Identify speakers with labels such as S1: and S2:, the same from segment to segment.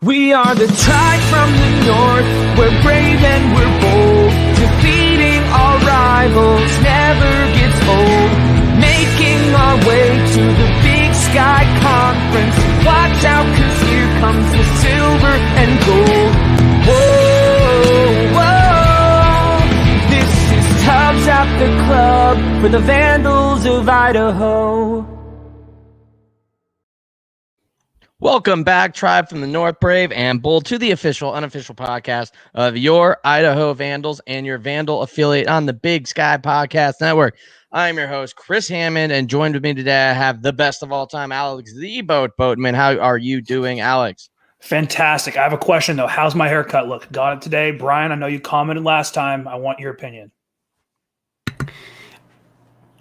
S1: We are the tribe from the north, we're brave and we're bold. Defeating our rivals never gets old. Making our way to the Big Sky Conference. Watch out, 'cause here comes the silver and gold. Whoa, whoa. This is Tubbs at the Club for the Vandals of Idaho.
S2: Welcome back, Tribe from the North, Brave and Bold, to the official, unofficial podcast of your Idaho Vandals and your Vandal affiliate on the Big Sky Podcast Network. I'm your host, Chris Hammond, and joined with me today, I have the best of all time, Alex the Boatman. How are you doing, Alex?
S3: Fantastic. I have a question, though. How's my haircut look? Got it today. Brian, I know you commented last time. I want your opinion.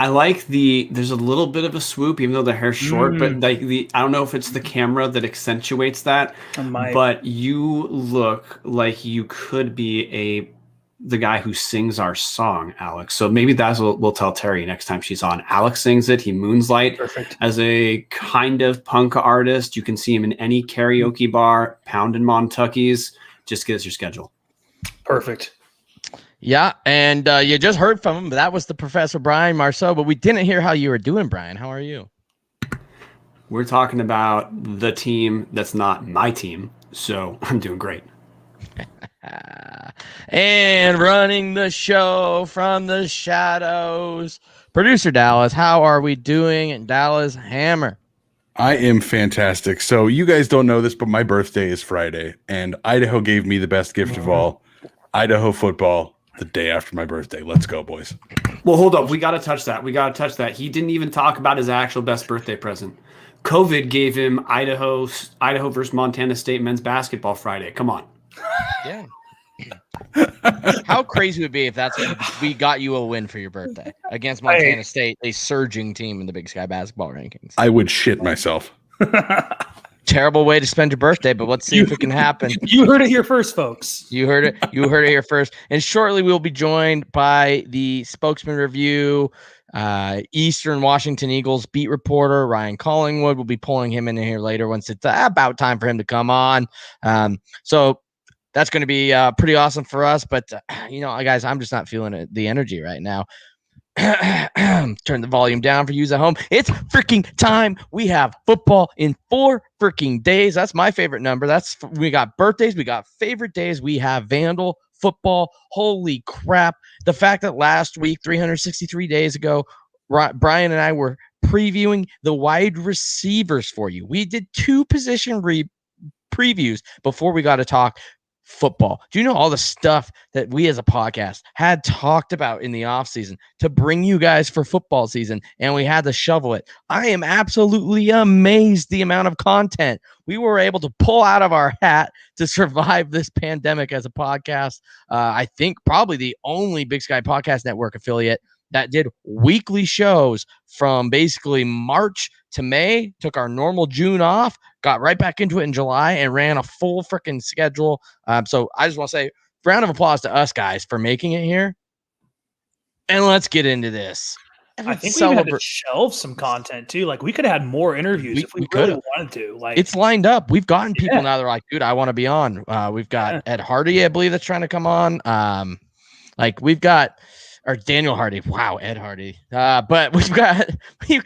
S4: I like there's a little bit of a swoop, even though the hair's short, but like I don't know if it's the camera that accentuates that, but you look like you could be the guy who sings our song, Alex. So maybe that's what we'll tell Terry next time she's on. Alex sings it. He moonlight as a kind of punk artist. You can see him in any karaoke bar, pounding Montucky's. Just get us your schedule.
S3: Perfect.
S2: Yeah, and you just heard from him. That was the Professor Brian Marceau, but we didn't hear how you were doing, Brian. How are you?
S4: We're talking about the team that's not my team, so I'm doing great.
S2: And running the show from the shadows, producer Dallas. How are we doing? And Dallas Hammer.
S5: I am fantastic. So you guys don't know this, but my birthday is Friday, and Idaho gave me the best gift of all, Idaho football. The day after my birthday. Let's go, boys.
S4: Well, hold up. We got to touch that. He didn't even talk about his actual best birthday present. COVID gave him Idaho versus Montana State men's basketball Friday. Come on.
S2: Yeah. How crazy would it be if we got you a win for your birthday against Montana State, a surging team in the Big Sky basketball rankings?
S5: I would shit myself.
S2: Terrible way to spend your birthday, but let's see if it can happen.
S3: You heard it here first, folks.
S2: You heard it here first. And shortly we'll be joined by the Spokesman Review, Eastern Washington Eagles beat reporter Ryan Collingwood. We'll be pulling him in here later once it's about time for him to come on. So that's going to be pretty awesome for us. But guys, I'm just not feeling the energy right now. Turn the volume down for Hughes at home. It's freaking time. We have football in 4 freaking days. That's my favorite number. We got birthdays. We got favorite days. We have Vandal football. Holy crap. The fact that last week, 363 days ago, Brian and I were previewing the wide receivers for you. We did 2 position previews before we got to talk football. Do you know all the stuff that we as a podcast had talked about in the offseason to bring you guys for football season, and we had to shovel it? I am absolutely amazed the amount of content we were able to pull out of our hat to survive this pandemic as a podcast. I think probably the only Big Sky Podcast Network affiliate that did weekly shows from basically March to May, took our normal June off, got right back into it in July, and ran a full freaking schedule. So I just want to say, round of applause to us guys for making it here. And let's get into this.
S3: I think we had to shelve some content too. Like we could have had more interviews if we really wanted to. Like
S2: it's lined up. We've gotten people now. They're like, dude, I want to be on. We've got Ed Hardy, I believe, that's trying to come on. We've got. Or Daniel Hardy. Wow, Ed Hardy. But we've got you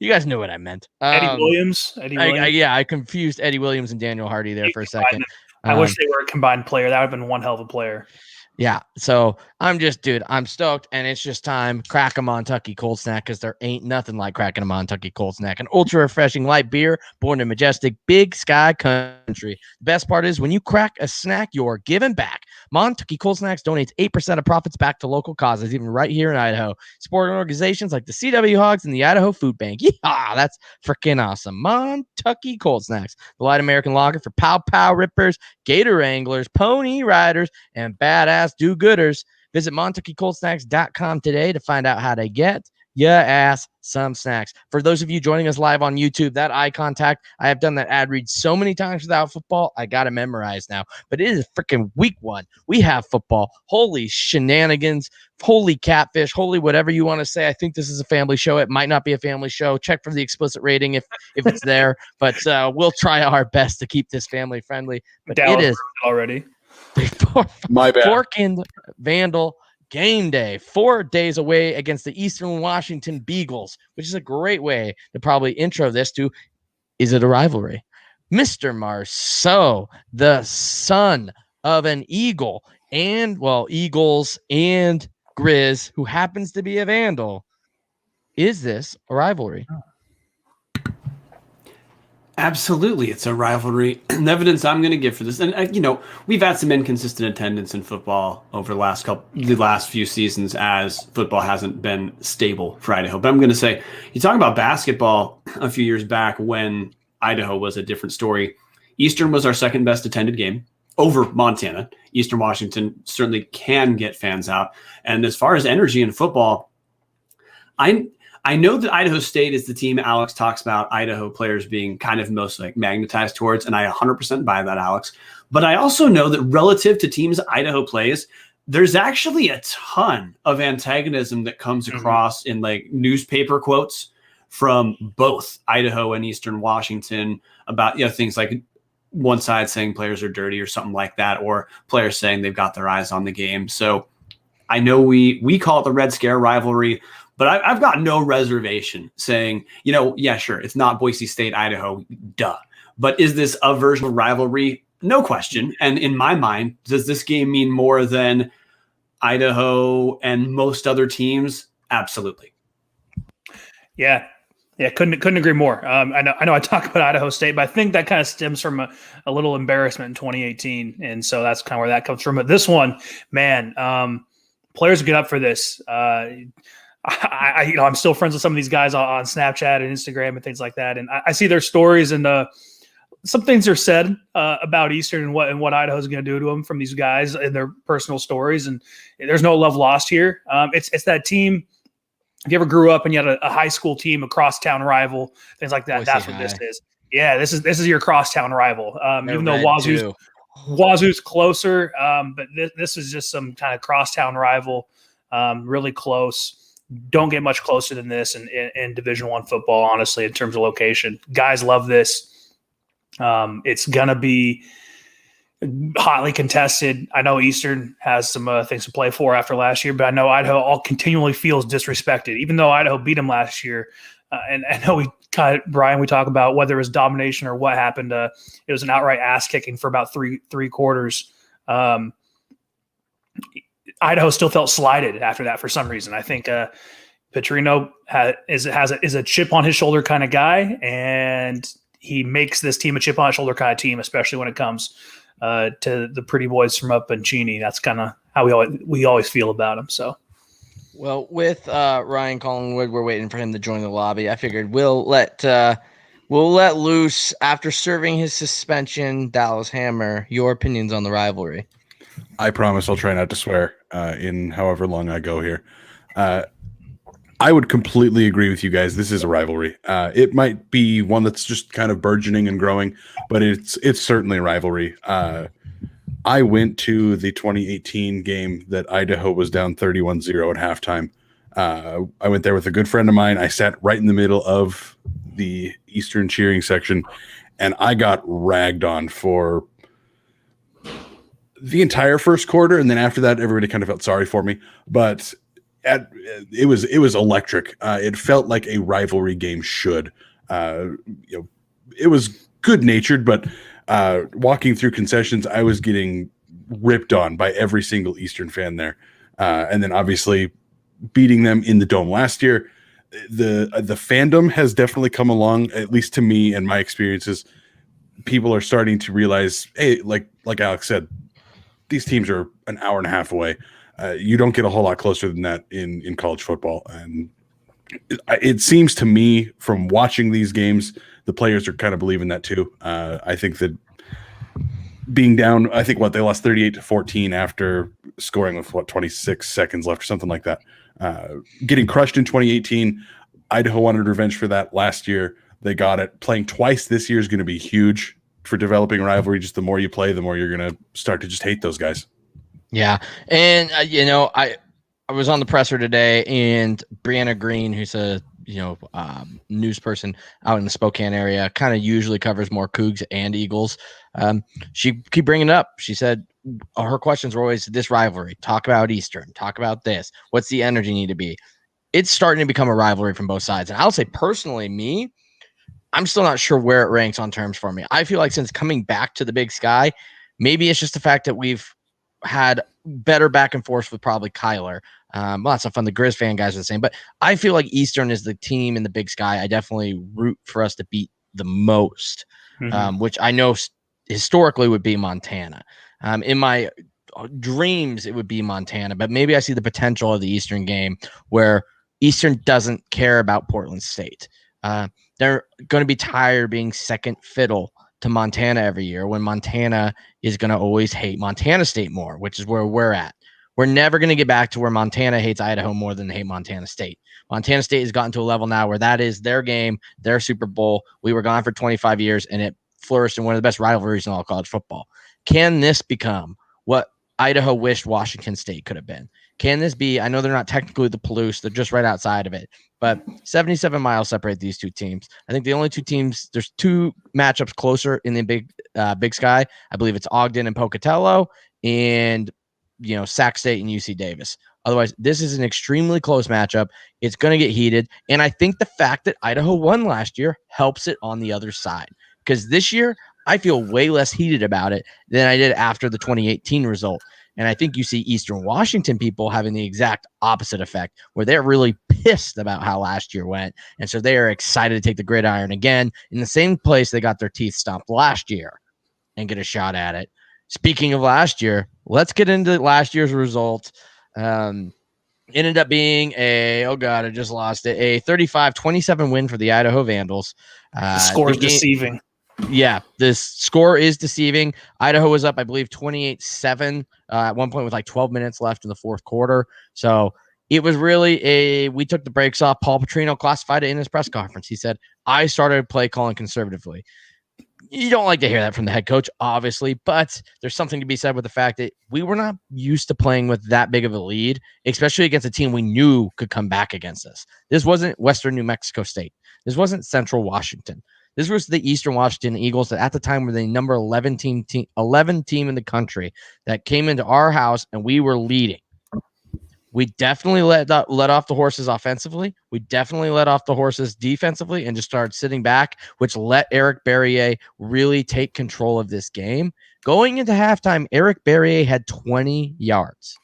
S2: guys know what I meant.
S3: Eddie Williams.
S2: I confused Eddie Williams and Daniel Hardy there for a second.
S3: I wish they were a combined player. That would have been one hell of a player.
S2: Yeah, so I'm stoked, and it's just time. Crack a Montucky Cold Snack, because there ain't nothing like cracking a Montucky Cold Snack. An ultra refreshing light beer born in majestic Big Sky country. The best part is when you crack a snack, you're giving back. Montucky Cold Snacks donates 8% of profits back to local causes, even right here in Idaho. Supporting organizations like the CW Hogs and the Idaho Food Bank. Yeah, that's freaking awesome. Montucky Cold Snacks, the light American lager for pow rippers, gator anglers, pony riders, and badass do-gooders. Visit MontuckyColdSnacks.com today to find out how to get ask some snacks. For those of you joining us live on YouTube, that eye contact, I have done that ad read so many times without football, I got to memorize now. But it is freaking week 1. We have football. Holy shenanigans. Holy catfish. Holy whatever you want to say. I think this is a family show. It might not be a family show. Check for the explicit rating if it's there. But we'll try our best to keep this family friendly. But
S3: Dallas
S2: it is
S3: already.
S5: My bad.
S2: Fork-in Vandal game day, 4 days away against the Eastern Washington Beagles, which is a great way to probably intro this to, is it a rivalry? Mr. Marceau, the son of an Eagle and, well, Eagles and Grizz, who happens to be a Vandal. Is this a rivalry?
S4: Absolutely, it's a rivalry. The evidence I'm going to give for this, and we've had some inconsistent attendance in football over the last few seasons as football hasn't been stable for Idaho. But I'm going to say, you talk about basketball a few years back when Idaho was a different story. Eastern was our second best attended game over Montana. Eastern Washington certainly can get fans out. And as far as energy in football, I know that Idaho State is the team Alex talks about Idaho players being kind of most like magnetized towards, and I 100% buy that, Alex. But I also know that relative to teams Idaho plays, there's actually a ton of antagonism that comes across in like newspaper quotes from both Idaho and Eastern Washington about things like one side saying players are dirty or something like that, or players saying they've got their eyes on the game. So I know we call it the Red Scare rivalry. But I've got no reservation saying, yeah, sure, it's not Boise State, Idaho, duh. But is this a version of rivalry? No question. And in my mind, does this game mean more than Idaho and most other teams? Absolutely.
S3: Yeah, couldn't agree more. I know I talk about Idaho State, but I think that kind of stems from a little embarrassment in 2018, and so that's kind of where that comes from. But this one, man, players get up for this. I'm still friends with some of these guys on Snapchat and Instagram and things like that. And I see their stories, and some things are said about Eastern and what Idaho's going to do to them from these guys in their personal stories. And there's no love lost here. It's that team. If you ever grew up and you had a high school team, a crosstown rival, things like that, that's what this is. Yeah, this is your crosstown rival. Even though Wazoo's closer, but this is just some kind of crosstown rival, really close. Don't get much closer than this in Division I football, honestly, in terms of location. Guys love this. It's going to be hotly contested. I know Eastern has some things to play for after last year, but I know Idaho all continually feels disrespected, even though Idaho beat them last year. And I know Brian, we talk about whether it was domination or what happened. It was an outright ass kicking for about three quarters. Idaho still felt slighted after that for some reason. I think Petrino is a chip on his shoulder kind of guy, and he makes this team a chip on his shoulder kind of team, especially when it comes to the pretty boys from up in Cheney. That's kind of how we always feel about him. So,
S2: well, with Ryan Collingwood, we're waiting for him to join the lobby. I figured we'll let loose after serving his suspension. Dallas Hammer, your opinions on the rivalry.
S5: I promise I'll try not to swear in however long I go here. I would completely agree with you guys. This is a rivalry. It might be one that's just kind of burgeoning and growing, but it's certainly a rivalry. I went to the 2018 game that Idaho was down 31-0 at halftime. I went there with a good friend of mine. I sat right in the middle of the Eastern cheering section, and I got ragged on for the entire first quarter, and then after that, everybody kind of felt sorry for me. But it was electric. It felt like a rivalry game should. It was good natured, but walking through concessions, I was getting ripped on by every single Eastern fan there. And then obviously beating them in the Dome last year, the fandom has definitely come along. At least to me and my experiences, people are starting to realize, hey, like Alex said, these teams are an hour and a half away. You don't get a whole lot closer than that in college football. And it seems to me from watching these games, the players are kind of believing that too. I think that being down, I think they lost 38-14 after scoring with 26 seconds left or something like that. Getting crushed in 2018, Idaho wanted revenge for that last year. They got it. Playing twice this year is going to be huge for developing rivalry. Just the more you play, the more you're going to start to just hate those guys.
S2: Yeah. And, I was on the presser today, and Brianna Green, who's a news person out in the Spokane area, kind of usually covers more Cougs and Eagles. She keep bringing it up. She said her questions were always this rivalry. Talk about Eastern. Talk about this. What's the energy need to be? It's starting to become a rivalry from both sides. And I'll say personally, I'm still not sure where it ranks on terms for me. I feel like since coming back to the Big Sky, maybe it's just the fact that we've had better back and forth with probably Kyler. Lots of fun. The Grizz fan guys are the same, but I feel like Eastern is the team in the Big Sky I definitely root for us to beat the most, which I know historically would be Montana. In my dreams, it would be Montana, but maybe I see the potential of the Eastern game where Eastern doesn't care about Portland State. They're going to be tired of being second fiddle to Montana every year when Montana is going to always hate Montana State more, which is where we're at. We're never going to get back to where Montana hates Idaho more than they hate Montana State. Montana State has gotten to a level now where that is their game, their Super Bowl. We were gone for 25 years, and it flourished in one of the best rivalries in all college football. Can this become what Idaho wished Washington State could have been? Can this be? I know they're not technically the Palouse. They're just right outside of it. But 77 miles separate these two teams. I think the only two teams, there's two matchups closer in the Big Sky. I believe it's Ogden and Pocatello, and Sac State and UC Davis. Otherwise, this is an extremely close matchup. It's going to get heated. And I think the fact that Idaho won last year helps it on the other side. Because this year, I feel way less heated about it than I did after the 2018 result. And I think you see Eastern Washington people having the exact opposite effect, where they're really pissed about how last year went. And so they are excited to take the gridiron again in the same place they got their teeth stomped last year and get a shot at it. Speaking of last year, let's get into last year's result. Ended up being a 35-27 win for the Idaho Vandals.
S3: The score is deceiving.
S2: Yeah, this score is deceiving. Idaho was up, I believe, 28-7 at one point with like 12 minutes left in the fourth quarter. So it was really we took the brakes off. Paul Petrino classified it in his press conference. He said, I started play calling conservatively. You don't like to hear that from the head coach, obviously, but there's something to be said with the fact that we were not used to playing with that big of a lead, especially against a team we knew could come back against us. This wasn't Western New Mexico State. This wasn't Central Washington. This was the Eastern Washington Eagles that at the time were the number 11 team in the country that came into our house, and we were leading. We definitely let off the horses offensively. We definitely let off the horses defensively and just started sitting back, which let Eric Barrier really take control of this game. Going into halftime, Eric Barrier had 20 yards.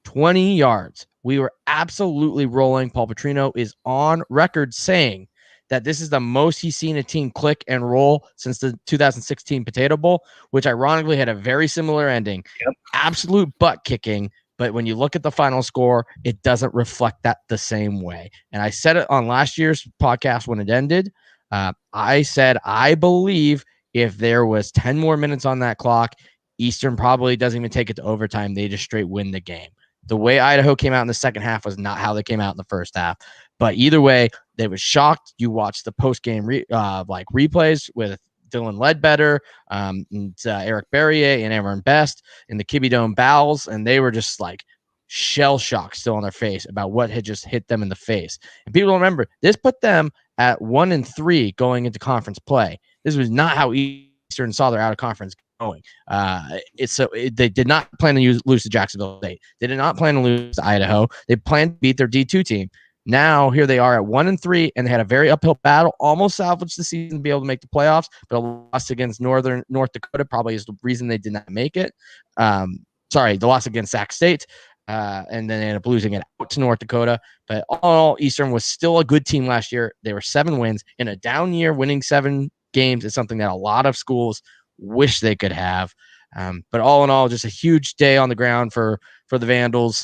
S2: 20 yards. We were absolutely rolling. Paul Petrino is on record saying that this is the most he's seen a team click and roll since the 2016 Potato Bowl, which ironically had a very similar ending. Yep. Absolute butt kicking. But when you look at the final score, it doesn't reflect that the same way. And I said it on last year's podcast when it ended. I said, I believe if there was 10 more minutes on that clock, Eastern probably doesn't even take it to overtime. They just straight win the game. The way Idaho came out in the second half was not how they came out in the first half. But either way, they were shocked. You watched the post-game replays with Dylan Ledbetter, and Eric Barrier, and Aaron Best in the Kibbie Dome bowels, and they were just like shell shocked still on their face about what had just hit them in the face. And people remember, this put them at 1-3 going into conference play. This was not how Eastern saw their out-of-conference going. They did not plan to lose to Jacksonville State. They did not plan to lose to Idaho. They planned to beat their D2 team. Now, here they are at 1-3, and they had a very uphill battle, almost salvaged the season to be able to make the playoffs, but a loss against North Dakota probably is the reason they did not make it. The loss against Sac State, and then they ended up losing it out to North Dakota. But all in all, Eastern was still a good team last year. They were 7 wins. In a down year, winning 7 games is something that a lot of schools wish they could have. But all in all, just a huge day on the ground for the Vandals,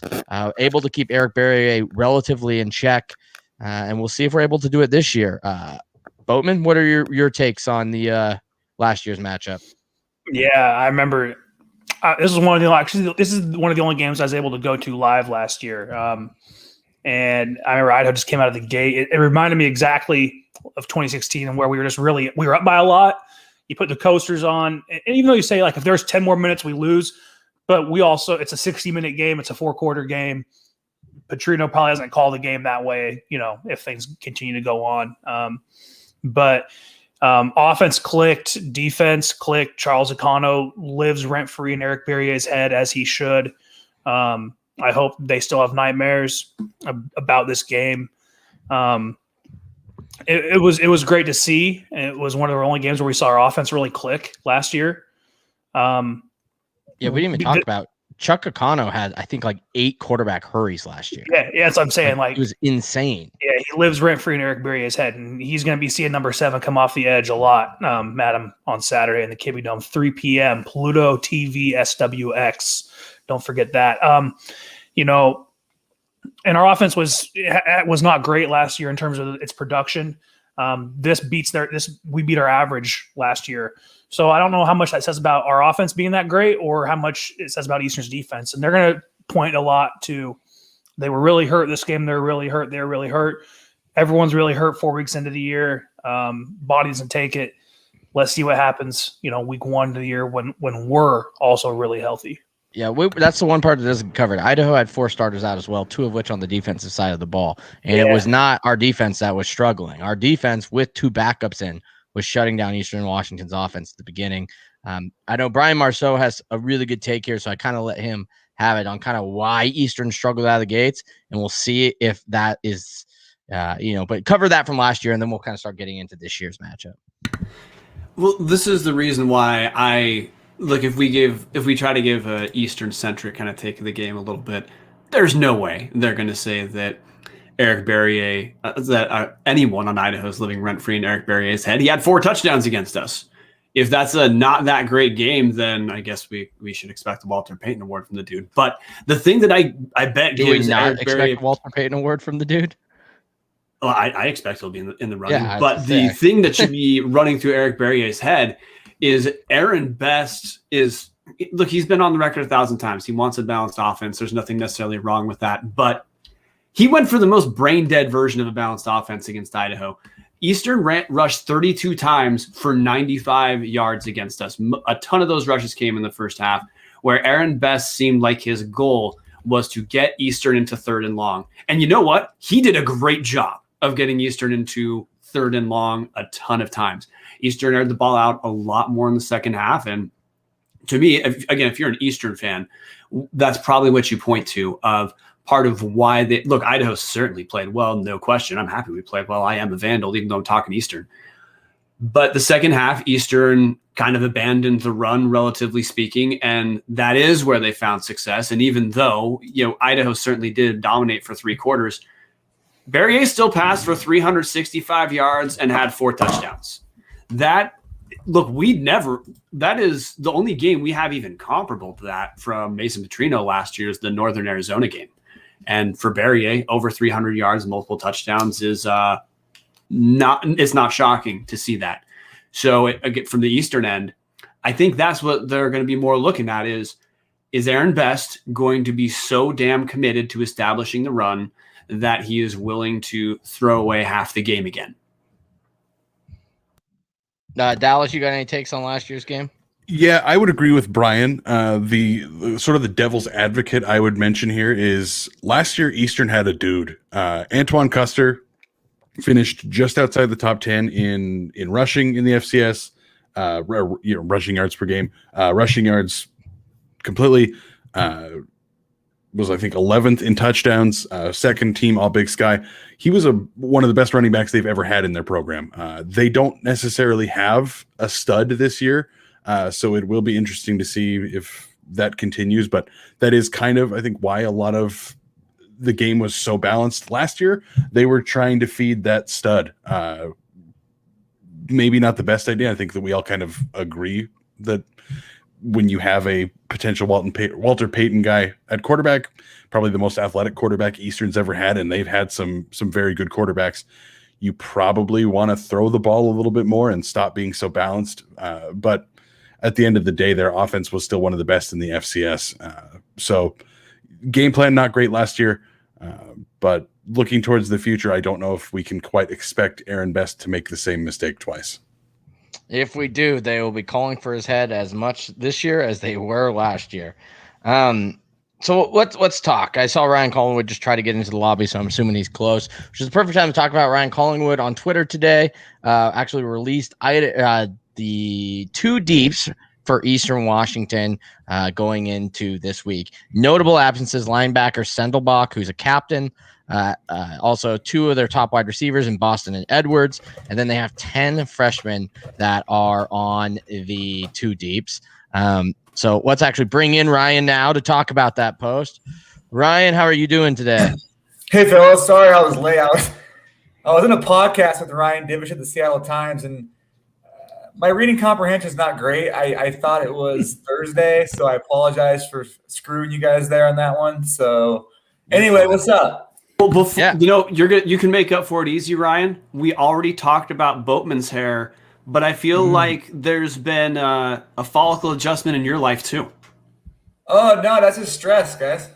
S2: able to keep Eric Barrier relatively in check, and we'll see if we're able to do it this year. Boatman, what are your takes on the last year's matchup?
S3: Yeah, I remember This is one of the only games I was able to go to live last year. And I remember Idaho just came out of the gate. It reminded me exactly of 2016 and where we were up by a lot. You put the coasters on, and even though you say like if there's 10 more minutes we lose, but it's a 60-minute game. It's a 4-quarter game. Petrino probably hasn't called the game that way, if things continue to go on. But offense clicked, defense clicked. Charles Akano lives rent-free in Eric Berrier's head, as he should. I hope they still have nightmares about this game. It was great to see. It was one of the only games where we saw our offense really click last year.
S2: Yeah, we didn't even talk about Chuck Akano had, I think, like 8 quarterback hurries last year.
S3: Yeah, that's what I'm saying. Like,
S2: it was insane.
S3: Yeah, he lives rent-free in Eric Berrier's head, and he's going to be seeing number 7 come off the edge a lot. Madam on Saturday in the Kibbie Dome, 3 p.m. Pluto TV SWX. Don't forget that. And our offense was not great last year in terms of its production. We beat our average last year. So I don't know how much that says about our offense being that great or how much it says about Eastern's defense. And they're going to point a lot to they were really hurt this game. They're really hurt. They're really hurt. Everyone's really hurt 4 weeks into the year. Body doesn't take it. Let's see what happens, week 1 of the year when we're also really healthy.
S2: Yeah, that's the one part that doesn't cover it. Idaho had 4 starters out as well, 2 of which on the defensive side of the ball. And It was not our defense that was struggling. Our defense with 2 backups in was shutting down Eastern Washington's offense at the beginning. I know Brian Marceau has a really good take here, so I kind of let him have it on kind of why Eastern struggled out of the gates, and we'll see if that is, but cover that from last year, and then we'll kind of start getting into this year's matchup.
S4: Well, this is the reason why look, if we try to give a Eastern-centric kind of take of the game a little bit, there's no way they're going to say that Eric Berrier, anyone on Idaho is living rent-free in Eric Berrier's head. He had 4 touchdowns against us. If that's a not that great game, then I guess we should expect the Walter Payton Award from the dude. But the thing that I bet
S2: do we not Eric expect the Walter Payton Award from the dude?
S4: Well, I expect he'll be in the running. Yeah, but the thing that should be running through Eric Berrier's head is Aaron Best is – look, he's been on the record 1,000 times. He wants a balanced offense. There's nothing necessarily wrong with that. But he went for the most brain-dead version of a balanced offense against Idaho. Eastern rushed 32 times for 95 yards against us. A ton of those rushes came in the first half, where Aaron Best seemed like his goal was to get Eastern into 3rd and long. And you know what? He did a great job of getting Eastern into 3rd and long a ton of times. Eastern aired the ball out a lot more in the second half. And to me, if you're an Eastern fan, that's probably what you point to of part of why Idaho certainly played well, no question. I'm happy we played well. I am a Vandal, even though I'm talking Eastern. But the second half, Eastern kind of abandoned the run, relatively speaking, and that is where they found success. And even though, Idaho certainly did dominate for 3 quarters, Berrier still passed for 365 yards and had 4 touchdowns. That is the only game we have even comparable to that from Mason Petrino last year's, the Northern Arizona game. And for Berrier, over 300 yards, multiple touchdowns is not shocking to see that. So again, from the Eastern end, I think that's what they're going to be more looking at is Aaron Best going to be so damn committed to establishing the run that he is willing to throw away half the game again.
S2: Dallas, you got any takes on last year's game?
S5: Yeah, I would agree with Brian. The sort of the devil's advocate I would mention here is last year Eastern had a dude. Antoine Custer finished just outside the top 10 in rushing in the FCS, rushing yards per game. Rushing yards completely was, I think, 11th in touchdowns, second team All Big Sky. He was one of the best running backs they've ever had in their program. They don't necessarily have a stud this year. So it will be interesting to see if that continues, but that is kind of, I think, why a lot of the game was so balanced last year. They were trying to feed that stud. Maybe not the best idea. I think that we all kind of agree that when you have a potential Walter Payton guy at quarterback, probably the most athletic quarterback Eastern's ever had, and they've had some very good quarterbacks, you probably want to throw the ball a little bit more and stop being so balanced. But at the end of the day, their offense was still one of the best in the FCS. So game plan, not great last year, but looking towards the future, I don't know if we can quite expect Aaron Best to make the same mistake twice.
S2: If we do, they will be calling for his head as much this year as they were last year. So let's talk. I saw Ryan Collingwood just try to get into the lobby, so I'm assuming he's close, which is the perfect time to talk about Ryan Collingwood. On Twitter today, actually released the 2 deeps for Eastern Washington going into this week. Notable absences: linebacker Sendelbach, who's a captain, also 2 of their top wide receivers in Boston and Edwards, and then they have 10 freshmen that are on the 2 deeps. So let's actually bring in Ryan now to talk about that post. Ryan, how are you doing today?
S6: Hey, fellas. Sorry I was late. I was in a podcast with Ryan Divish at the Seattle Times, and my reading comprehension is not great. I thought it was Thursday, so I apologize for screwing you guys there on that one. So anyway, what's up?
S4: Well, you can make up for it easy, Ryan. We already talked about Boatman's hair, but I feel like there's been a follicle adjustment in your life too.
S6: Oh no, that's just stress, guys.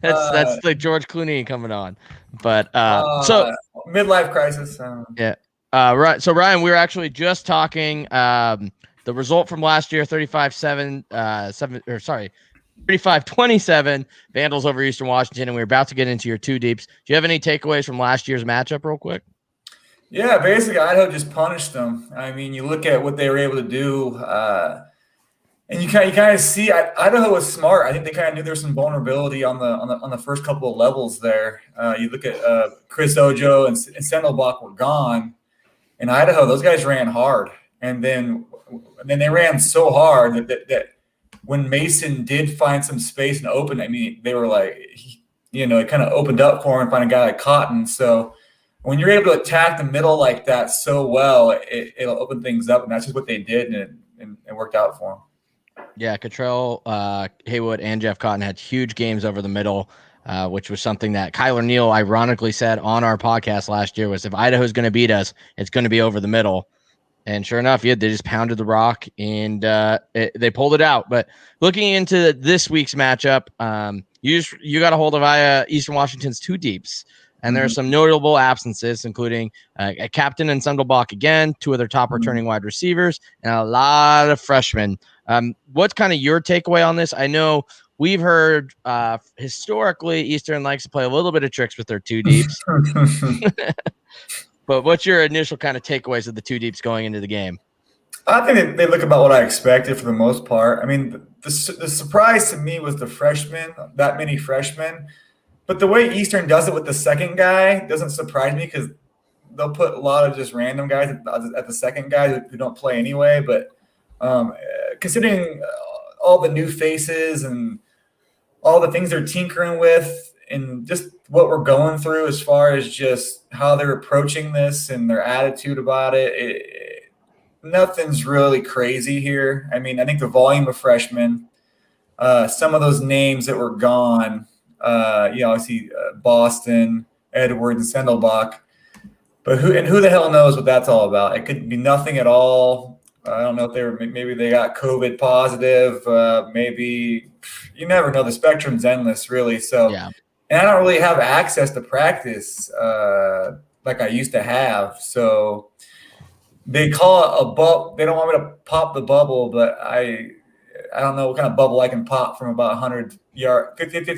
S2: that's like George Clooney coming on, but so
S6: midlife crisis.
S2: Yeah. Right. So Ryan, we were actually just talking the result from last year, 35-27 Vandals over Eastern Washington, and we're about to get into your 2 deeps. Do you have any takeaways from last year's matchup real quick?
S6: Yeah, basically Idaho just punished them. I mean, you look at what they were able to do, and you kind of see Idaho was smart. I think they kind of knew there was some vulnerability on the first couple of levels there. You look at Chris Ojo and Sendelbach were gone. In Idaho, those guys ran hard, and then they ran so hard that when Mason did find some space and open, I mean, they were like, it kind of opened up for him and find a guy like Cotton. So when you're able to attack the middle like that so well, it'll open things up, and that's just what they did, and it worked out for them.
S2: Yeah, Cottrell, Haywood, and Jeff Cotton had huge games over the middle. Which was something that Kyler Neal ironically said on our podcast last year was if Idaho's going to beat us, it's going to be over the middle. And sure enough, they just pounded the rock and they pulled it out. But looking into this week's matchup, you got a hold of Eastern Washington's 2 deeps. And there are some notable absences, including a captain in Sendelbach again, 2 of their top returning wide receivers, and a lot of freshmen. What's kind of your takeaway on this? I know we've heard historically Eastern likes to play a little bit of tricks with their 2 deeps. But what's your initial kind of takeaways of the 2 deeps going into the game?
S6: I think they look about what I expected for the most part. I mean, the surprise to me was the freshmen, that many freshmen. But the way Eastern does it with the second guy doesn't surprise me because they'll put a lot of just random guys at the second guy who don't play anyway. But considering all the new faces and all the things they're tinkering with and just what we're going through as far as just how they're approaching this and their attitude about it, nothing's really crazy here. I mean, I think the volume of freshmen, some of those names that were gone, I see Boston, Edwards, and Sendelbach, but who the hell knows what that's all about? It could be nothing at all. I don't know if maybe they got COVID positive. Maybe you never know. The spectrum's endless, really. So, yeah. And I don't really have access to practice like I used to have. So they call it a bubble. They don't want me to pop the bubble, but I don't know what kind of bubble I can pop from about 50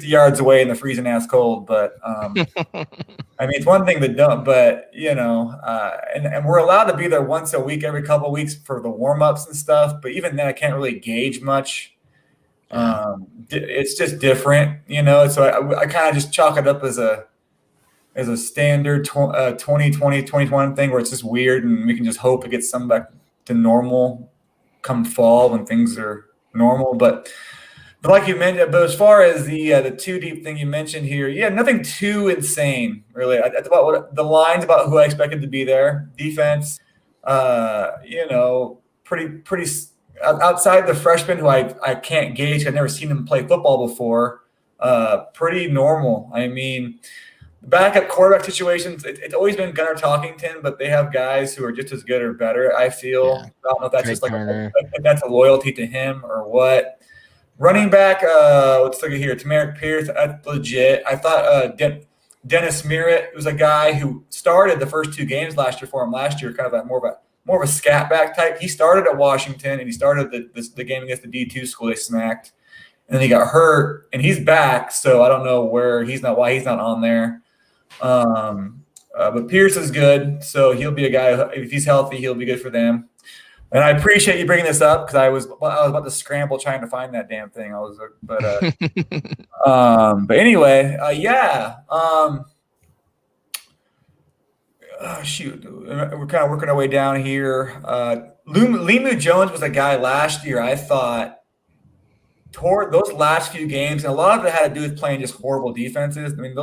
S6: yards away in the freezing ass cold. But I mean, it's one thing to dump, but and we're allowed to be there once a week, every couple of weeks for the warm-ups and stuff. But even then I can't really gauge much. It's just different, so I kind of just chalk it up as a standard 2020-2021 thing where it's just weird and we can just hope it gets some back to normal come fall when things are normal. But like you mentioned, but as far as the 2 deep thing you mentioned here, nothing too insane really. About what the lines about who I expected to be there. Defense, pretty outside the freshmen who I can't gauge. I've never seen them play football before. Pretty normal. I mean, backup quarterback situations, it's always been Gunnar Talkington, but they have guys who are just as good or better, I feel.
S2: Yeah.
S6: I don't know if that's
S2: Trey
S6: just like
S2: Turner.
S6: that's a loyalty to him or what. Running back, let's look at here. Mearet Pierce, that's legit. I thought Dennis Mearet was a guy who started the first 2 games last year for him last year, kind of like more of a scat back type. He started at Washington, and he started the game against the D2 school they smacked. And then he got hurt, and he's back, so I don't know why he's not on there. But Pierce is good, so he'll be a guy. If he's healthy, he'll be good for them. And I appreciate you bringing this up because I was about to scramble trying to find that damn thing. But anyway, yeah. Shoot, we're kind of working our way down here. Limu Jones was a guy last year I thought toward those last few games, and a lot of it had to do with playing just horrible defenses. I mean,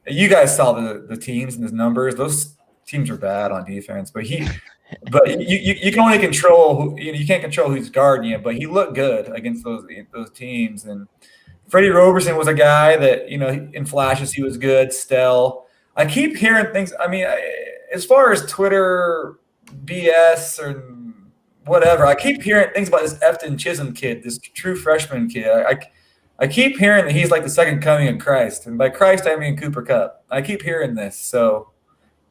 S6: you guys saw the teams and the numbers. Those teams are bad on defense, but you can only control you can't control who's guarding you. But he looked good against those teams. And Freddie Roberson was a guy that in flashes he was good. Still, I keep hearing things. I mean, as far as Twitter BS or whatever, I keep hearing things about this Efton Chisholm kid, this true freshman kid. I keep hearing that he's like the second coming of Christ. And by Christ, I mean Cooper Kupp. I keep hearing this. So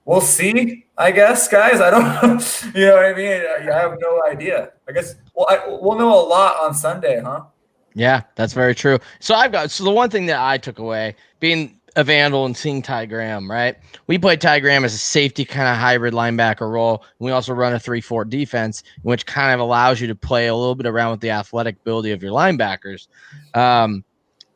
S6: we'll see, I guess, guys. I don't you know what I mean? I have no idea. I guess we'll know a lot on Sunday, huh?
S2: Yeah, that's very true. So the one thing that I took away, being a Vandal and seeing Ty Graham, right? We play Ty Graham as a safety kind of hybrid linebacker role. And we also run a 3-4 defense, which kind of allows you to play a little bit around with the athletic ability of your linebackers.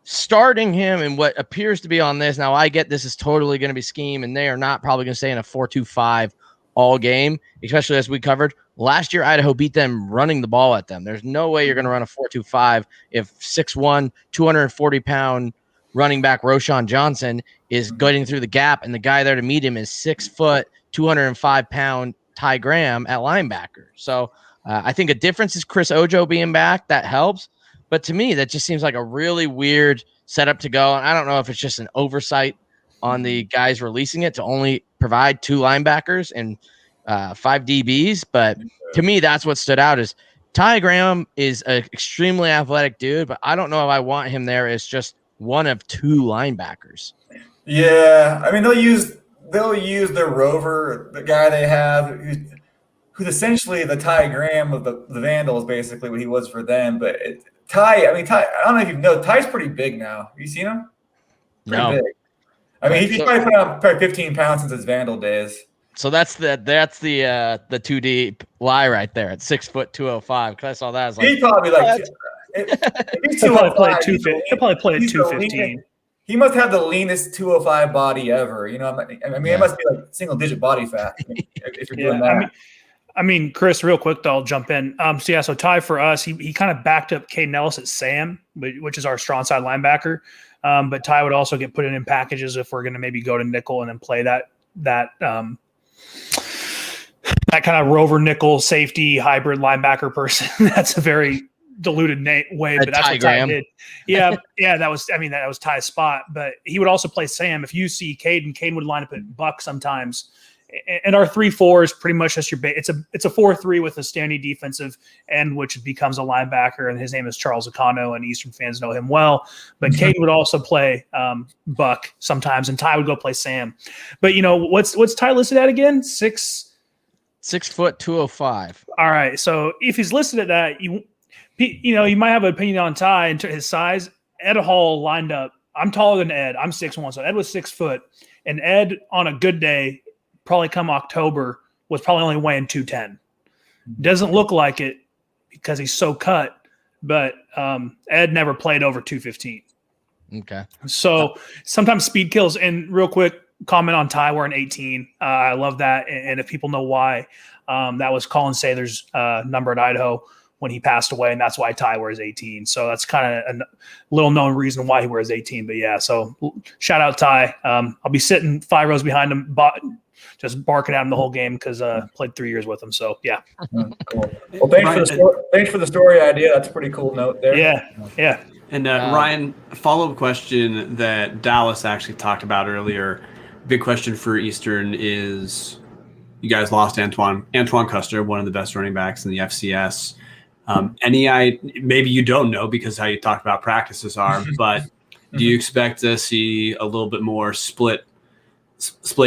S2: Starting him in what appears to be on this, now I get this is totally going to be scheme, and they are not probably going to stay in a 4-2-5 all game, especially as we covered. Last year, Idaho beat them running the ball at them. There's no way you're going to run a 4-2-5 if 6'1", 240-pound running back Roshan Johnson is getting through the gap, and the guy there to meet him is 6 foot, 205-pound Ty Graham at linebacker. So I think a difference is Chris Ojo being back. That helps. But to me, that just seems like a really weird setup to go. And I don't know if it's just an oversight on the guys releasing it to only provide 2 linebackers and 5 DBs. But to me, that's what stood out is Ty Graham is an extremely athletic dude, but I don't know if I want him there as just one of 2 linebackers.
S6: Yeah, I mean they'll use their rover, the guy they have, who's essentially the Ty Graham of the Vandals, basically what he was for them. But Ty, I don't know if you know, Ty's pretty big now. Have you seen him? Pretty big. I mean, he's probably put on 15 pounds since his Vandal days. So
S2: that's the 2 deep lie right there at 6 foot 205. Because I saw that, I was like,
S6: he's probably like.
S3: He'll probably play at 215.
S6: He must have the leanest 205 body ever. It must be like single digit body fat if you're doing that.
S3: I mean, Chris, real quick though, I'll jump in. So Ty for us, he kind of backed up Caden Ellis at Sam, which is our strong side linebacker. But Ty would also get put in packages if we're going to maybe go to nickel and then play that kind of rover nickel safety hybrid linebacker person. That's a very diluted way, but that's what Ty did. Yeah, that was Ty's spot. But he would also play Sam. If you see Caden would line up at Buck sometimes. And our 3-4 is pretty much just your base. It's a 4-3 with a standing defensive end, which becomes a linebacker, and his name is Charles Akano, and Eastern fans know him well. But Caden would also play Buck sometimes, and Ty would go play Sam. But what's Ty listed at again? 6
S2: foot 205.
S3: All right, so if he's listed at that, you might have an opinion on Ty and his size. Ed Hall lined up. I'm taller than Ed. I'm 6'1", so Ed was 6 foot, and Ed on a good day, probably come October, was probably only weighing 210. Doesn't look like it because he's so cut, but Ed never played over 215.
S2: Okay.
S3: So sometimes speed kills. And real quick comment on Ty, we're an 18. I love that. And if people know why, that was Colin Sather's number at Idaho when he passed away, and that's why Ty wears 18. So that's kind of a little known reason why he wears 18. But yeah, so shout out Ty. I'll be sitting 5 rows behind him, just barking at him the whole game because played 3 years with him. So yeah.
S6: Cool. Well, thanks for the story idea. That's a pretty cool note there.
S3: Yeah.
S4: And Ryan, a follow-up question that Dallas actually talked about earlier. Big question for Eastern is you guys lost Antoine Custer, one of the best running backs in the FCS. Maybe you don't know because how you talked about practices are, but do you expect to see a little bit more split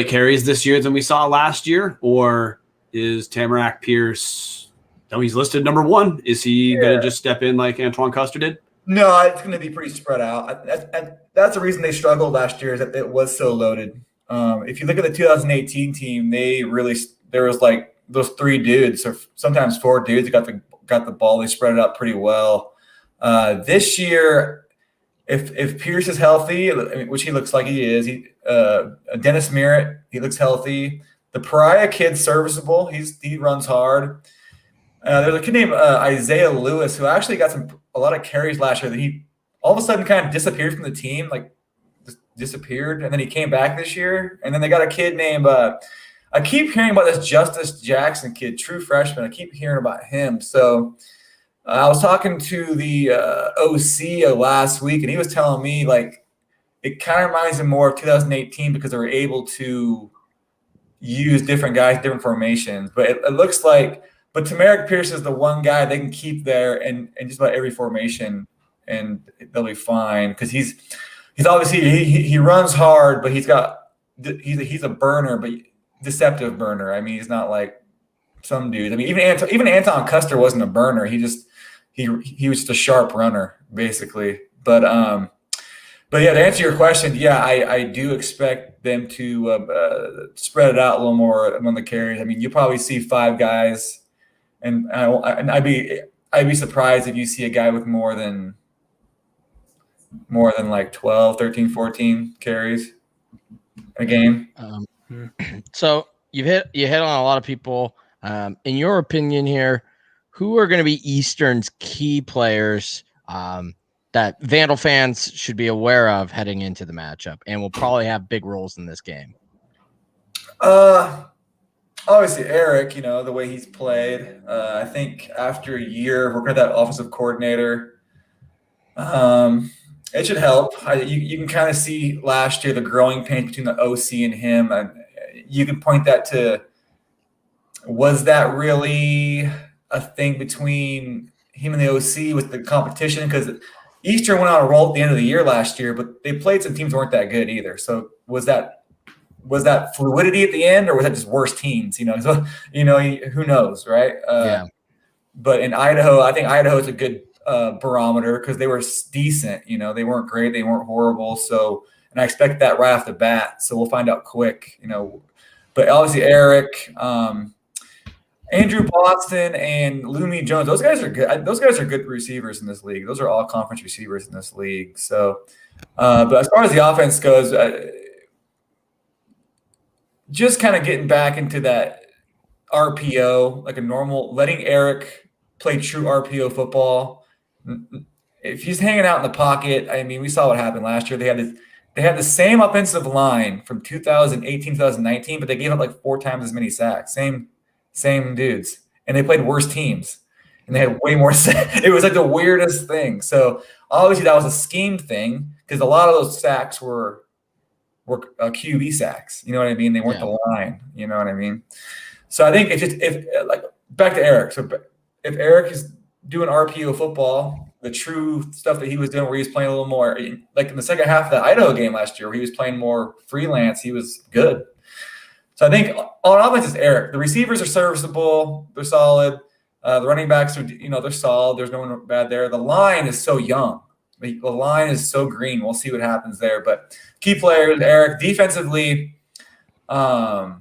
S4: carries this year than we saw last year? Or is Tamarack Pierce, he's listed number 1. Is he going to just step in like Antoine Custer did?
S6: No, it's going to be pretty spread out. That's the reason they struggled last year, is that it was so loaded. If you look at the 2018 team, there was like those 3 dudes, or sometimes 4 dudes that got the ball. They spread it out pretty well. This year, if Pierce is healthy, which he looks like he is, Dennis Mearet, he looks healthy. The Pariah kid's serviceable. He runs hard. There's a kid named Isaiah Lewis who actually got a lot of carries last year that he all of a sudden kind of disappeared from the team, like just disappeared, and then he came back this year. And then they got a kid named I keep hearing about this Justice Jackson kid, true freshman. I keep hearing about him. So I was talking to the OC last week, and he was telling me like it kind of reminds him more of 2018 because they were able to use different guys, different formations. But it looks like, but Tamarack Pierce is the one guy they can keep there and just about every formation, and they'll be fine because he's obviously he runs hard, but he's a burner, but deceptive burner. I mean, he's not like some dude. I mean, even Anton Custer wasn't a burner. He was just a sharp runner, basically. But yeah, to answer your question, yeah, I do expect them to spread it out a little more among the carries. I mean, you'll probably see 5 guys, and I'd be surprised if you see a guy with more than like 12, 13, 14 carries a game.
S2: So you hit on a lot of people. In your opinion here, who are going to be Eastern's key players that Vandal fans should be aware of heading into the matchup and will probably have big roles in this game?
S6: Obviously Eric, the way he's played. I think after a year working with that offensive coordinator, it should help. You can kind of see last year the growing pains between the OC and him, and you can point that to, was that really a thing between him and the OC with the competition? Because Eastern went on a roll at the end of the year last year, but they played some teams that weren't that good either. So was that fluidity at the end, or was that just worse teams? So, who knows, right?
S2: Yeah.
S6: But in Idaho, I think Idaho is a good barometer because they were decent. They weren't great, they weren't horrible. So, and I expect that right off the bat. So we'll find out quick. But obviously Eric, Andrew Boston, and Lumi Jones, those guys are good. Those guys are good receivers in this league. Those are all conference receivers in this league. So, but as far as the offense goes, just kind of getting back into that RPO, like a normal, letting Eric play true RPO football. If he's hanging out in the pocket, I mean, we saw what happened last year. They had the same offensive line from 2018, 2019, but they gave up like 4 times as many sacks. Same dudes. And they played worse teams. And they had way more sacks. It was like the weirdest thing. So obviously that was a scheme thing because a lot of those sacks were QB sacks. You know what I mean? They weren't the line. You know what I mean? So I think if back to Eric. So if Eric is doing RPO football, the true stuff that he was doing where he was playing a little more, like in the second half of the Idaho game last year where he was playing more freelance, he was good. So I think on offense is Eric. The receivers are serviceable. They're solid. The running backs are, they're solid. There's no one bad there. The line is so young. The line is so green. We'll see what happens there. But key players, Eric. Defensively, the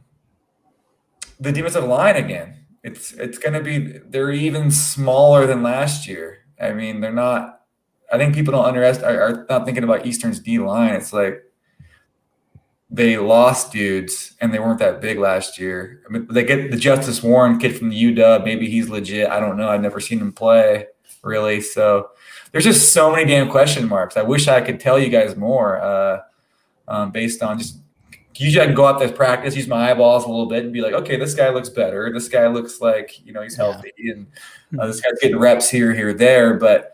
S6: defensive line again. It's going to be – they're even smaller than last year. I mean, they're not – I think people are not thinking about Eastern's D-line. It's like they lost dudes, and they weren't that big last year. I mean, they get the Justice Warren kid from the UW. Maybe he's legit. I don't know. I've never seen him play, really. So there's just so many damn question marks. I wish I could tell you guys more based on just – usually I can go out there practice, use my eyeballs a little bit and be like, okay, this guy looks better. This guy looks like, he's healthy. And this guy's getting reps here, there. But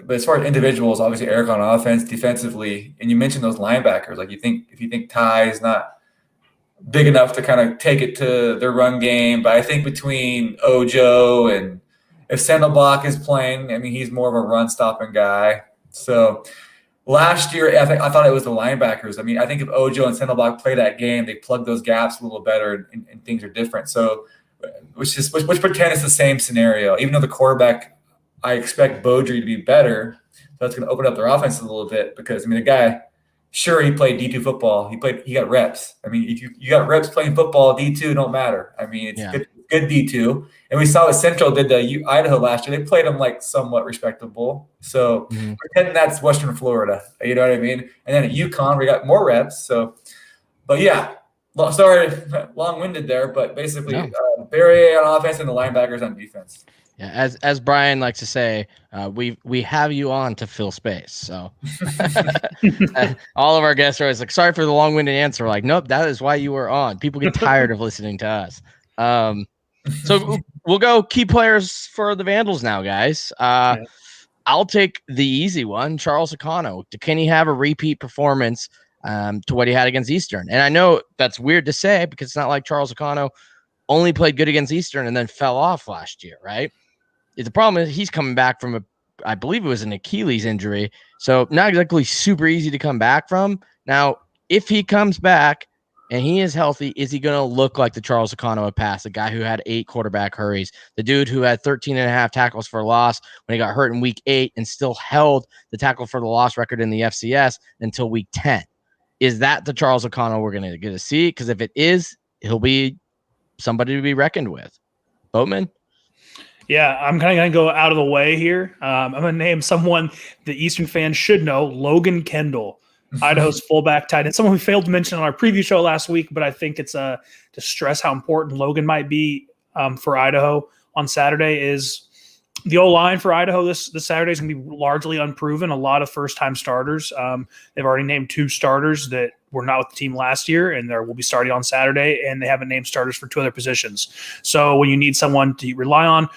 S6: But as far as individuals, obviously Eric on offense, defensively, and you mentioned those linebackers. Like if you think Ty is not big enough to kind of take it to their run game, but I think between Ojo and if Sandelbach is playing, I mean, he's more of a run stopping guy. So last year, I thought it was the linebackers. I mean, I think if Ojo and Sandelbach play that game, they plug those gaps a little better, and things are different. So, which pretend is the same scenario. Even though the quarterback, I expect Beaudry to be better, so that's going to open up their offense a little bit because I mean, the guy. Sure, he played D2 football. He got reps. I mean, if you got reps playing football, D2 don't matter. I mean, it's good D2. And we saw what Central did to Idaho last year. They played them like somewhat respectable. So pretend that's Western Florida. You know what I mean? And then at UConn, we got more reps. So, but yeah, sorry, long-winded there, but basically Barry on offense and the linebackers on defense.
S2: Yeah, as Brian likes to say, we have you on to fill space. So all of our guests are always like, sorry for the long-winded answer. Like, nope, that is why you were on. People get tired of listening to us. So we'll go key players for the Vandals now, guys. I'll take the easy one, Charles Akano. Can he have a repeat performance to what he had against Eastern? And I know that's weird to say because it's not like Charles Akano only played good against Eastern and then fell off last year, right? The problem is he's coming back from I believe it was an Achilles injury. So not exactly super easy to come back from. Now, if he comes back and he is healthy, is he going to look like the Charles Akano of past, the guy who had 8 quarterback hurries, the dude who had 13.5 tackles for loss when he got hurt in week 8 and still held the tackle for the loss record in the FCS until week 10? Is that the Charles Akano we're going to get to see? Because if it is, he'll be somebody to be reckoned with. Boatman?
S3: Yeah, I'm kind of going to go out of the way here. I'm going to name someone the Eastern fans should know, Logan Kendall, Idaho's fullback tight end. Someone we failed to mention on our preview show last week, but I think it's to stress how important Logan might be for Idaho on Saturday is the O-line for Idaho this Saturday is going to be largely unproven. A lot of first-time starters. They've already named 2 starters that were not with the team last year, and they will be starting on Saturday, and they haven't named starters for 2 other positions. So when you need someone to rely on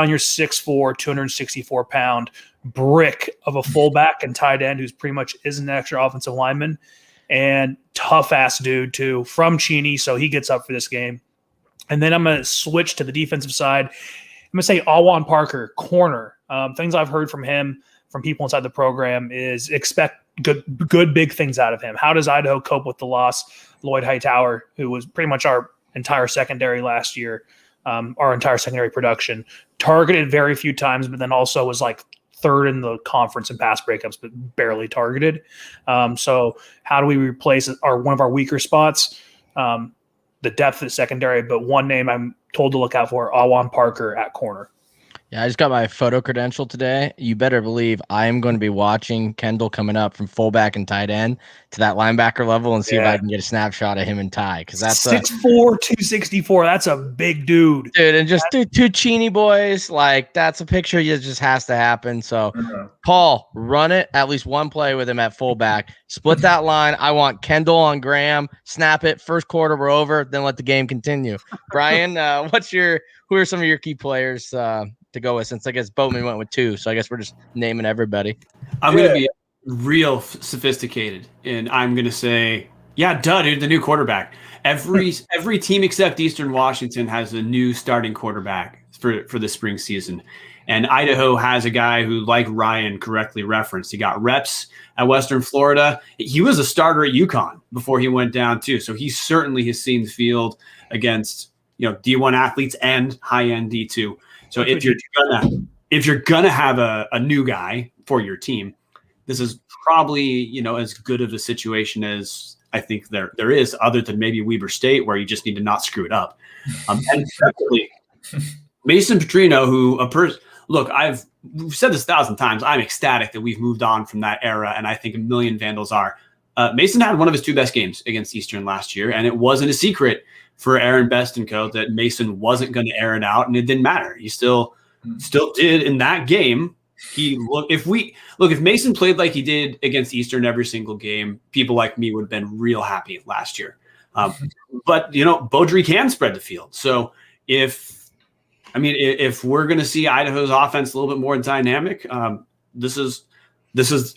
S3: your 6'4", 264-pound brick of a fullback and tight end who's pretty much is an extra offensive lineman and tough-ass dude, too, from Cheney, so he gets up for this game. And then I'm going to switch to the defensive side. I'm going to say Awan Parker, corner. Things I've heard from him, from people inside the program, is expect good big things out of him. How does Idaho cope with the loss? Lloyd Hightower, who was pretty much our entire secondary last year, our entire secondary production, targeted very few times, but then also was like 3rd in the conference in pass breakups, but barely targeted. So how do we replace one of our weaker spots? The depth at secondary, but one name I'm told to look out for, Awan Parker at corner.
S2: Yeah, I just got my photo credential today. You better believe I am going to be watching Kendall coming up from fullback and tight end to that linebacker level and see if I can get a snapshot of him and Ty. Because that's
S3: 6'4", 264. That's a big dude.
S2: Dude, and just 2 Cheney boys. Like, that's a picture that just has to happen. So, Paul, run it, at least one play with him at fullback. Split that line. I want Kendall on Graham. Snap it. First quarter, we're over. Then let the game continue. Brian, who are some of your key players to go with, since I guess Boatman went with 2, so I guess we're just naming everybody.
S4: I'm going to be real sophisticated, and I'm going to say, dude, the new quarterback. Every team except Eastern Washington has a new starting quarterback for the spring season, and Idaho has a guy who, like Ryan correctly referenced, he got reps at Western Florida. He was a starter at UConn before he went down too, so he certainly has seen the field against D1 athletes and high-end D2. So if you're gonna have a new guy for your team, this is probably as good of a situation as I think there is, other than maybe Weber State, where you just need to not screw it up. And definitely Mason Petrino, we've said this 1,000 times. I'm ecstatic that we've moved on from that era, and I think a million Vandals are. Mason had one of his 2 best games against Eastern last year, and it wasn't a secret for Aaron Best and co. that Mason wasn't going to air it out, and it didn't matter. He still did in that game. If Mason played like he did against Eastern every single game, people like me would have been real happy last year. But Beaudry can spread the field. So if we're going to see Idaho's offense a little bit more dynamic, this is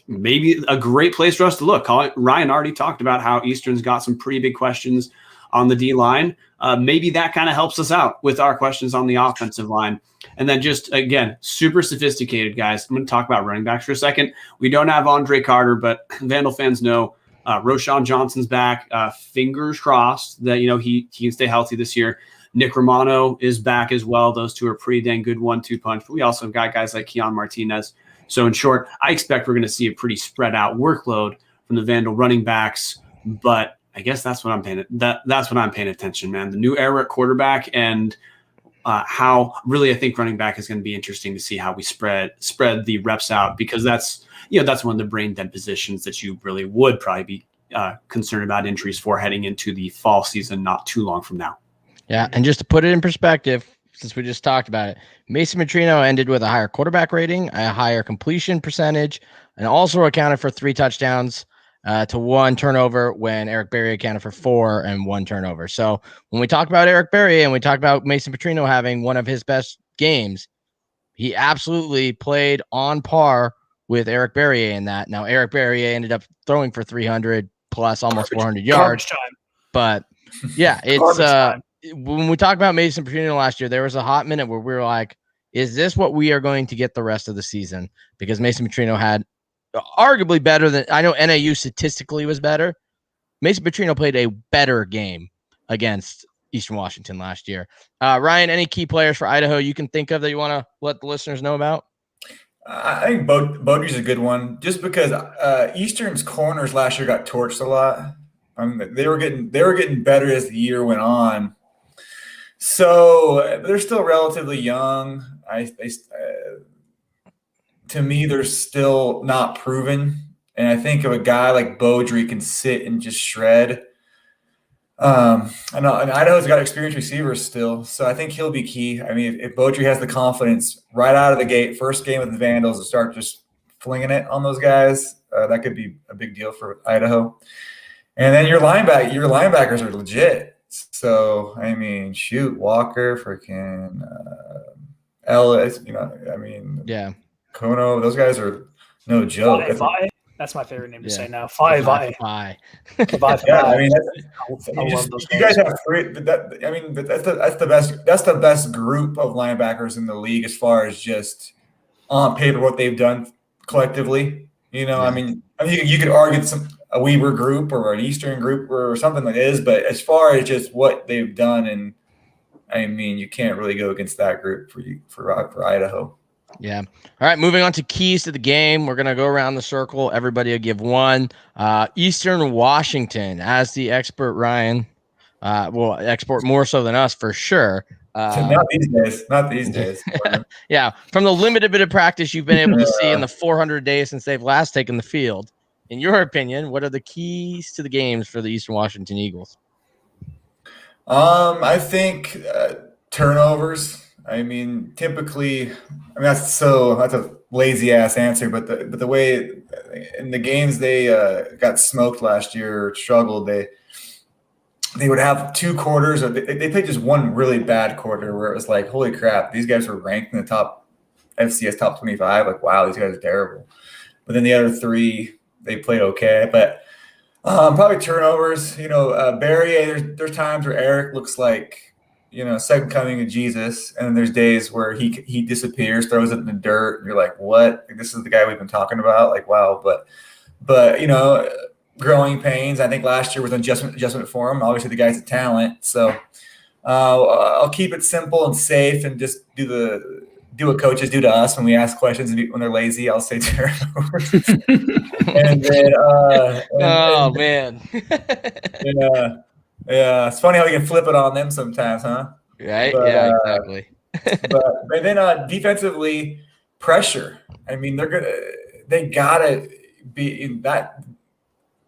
S4: maybe a great place for us to look. Ryan already talked about how Eastern's got some pretty big questions on the D line. Maybe that kind of helps us out with our questions on the offensive line. And then just, again, super sophisticated guys. I'm going to talk about running backs for a second. We don't have Andre Carter, but Vandal fans know Roshan Johnson's back. Fingers crossed that, he can stay healthy this year. Nick Romano is back as well. Those two are pretty dang good 1-2 punch. But we also have got guys like Keon Martinez. So in short, I expect we're going to see a pretty spread out workload from the Vandal running backs. But I guess that's what I'm paying. That's what I'm paying attention, man. The new era at quarterback and how really I think running back is going to be interesting to see how we spread the reps out, because that's one of the brain dead positions that you really would probably be concerned about injuries for heading into the fall season not too long from now.
S2: Yeah, and just to put it in perspective, since we just talked about it, Mason Petrino ended with a higher quarterback rating, a higher completion percentage, and also accounted for 3 touchdowns to 1 turnover, when Eric Berry accounted for 4 and 1 turnover. So when we talk about Eric Berry and we talk about Mason Petrino having one of his best games, he absolutely played on par with Eric Berry in that. Now, Eric Berry ended up throwing for 300 plus, almost 400 yards. But yeah, it's when we talk about Mason Petrino last year, there was a hot minute where we were like, is this what we are going to get the rest of the season? Because Mason Petrino had arguably better than, I know NAU statistically was better. Mason Petrino played a better game against Eastern Washington last year. Ryan, any key players for Idaho you can think of that you want to let the listeners know about?
S6: I think Bodie's a good one, just because Eastern's corners last year got torched a lot. I mean, they were getting better as the year went on. So they're still relatively young. To me, they're still not proven. And I think if a guy like Beaudry can sit and just shred. And Idaho's got experienced receivers still, so I think he'll be key. I mean, if Beaudry has the confidence right out of the gate, first game with the Vandals, to start just flinging it on those guys, that could be a big deal for Idaho. And then your linebackers are legit. So, I mean, shoot, Walker, freaking Ellison,
S2: yeah,
S6: Kono, those guys are no joke.
S3: That's my favorite name to say now.
S2: Bye.
S6: Yeah, I mean,
S3: I love those
S6: you guys have 3. That's the best. That's the best group of linebackers in the league as far as just on paper what they've done collectively. Yeah. I mean, you could argue a Weber group or an Eastern group or something like this, but as far as just what they've done, and I mean, you can't really go against that group for Idaho.
S2: Yeah. All right. Moving on to keys to the game. We're going to go around the circle. Everybody will give one. Eastern Washington, as the expert Ryan, will export more so than us for sure.
S6: Not these days.
S2: Yeah. From the limited bit of practice you've been able to see in the 400 days since they've last taken the field, in your opinion, what are the keys to the games for the Eastern Washington Eagles?
S6: I think turnovers. I mean, typically, that's a lazy ass answer, but the way in the games they got smoked last year, or struggled, they would have 2 quarters, or they played just one really bad quarter where it was like, holy crap, these guys were ranked in the top FCS top 25. Like, wow, these guys are terrible. But then the other 3, they played okay. But probably turnovers. Barry, there's times where Eric looks like, second coming of Jesus, and then there's days where he disappears, throws it in the dirt, and you're like, what? Like, this is the guy we've been talking about? Like, wow. But growing pains. I think last year was an adjustment for him. Obviously, the guy's a talent. So I'll keep it simple and safe, and just do what coaches do to us when we ask questions when they're lazy. I'll say turnovers. And then
S2: man.
S6: Yeah, it's funny how you can flip it on them sometimes, huh?
S2: Right. Yeah, exactly.
S6: but then defensively, pressure. I mean, they gotta be in that.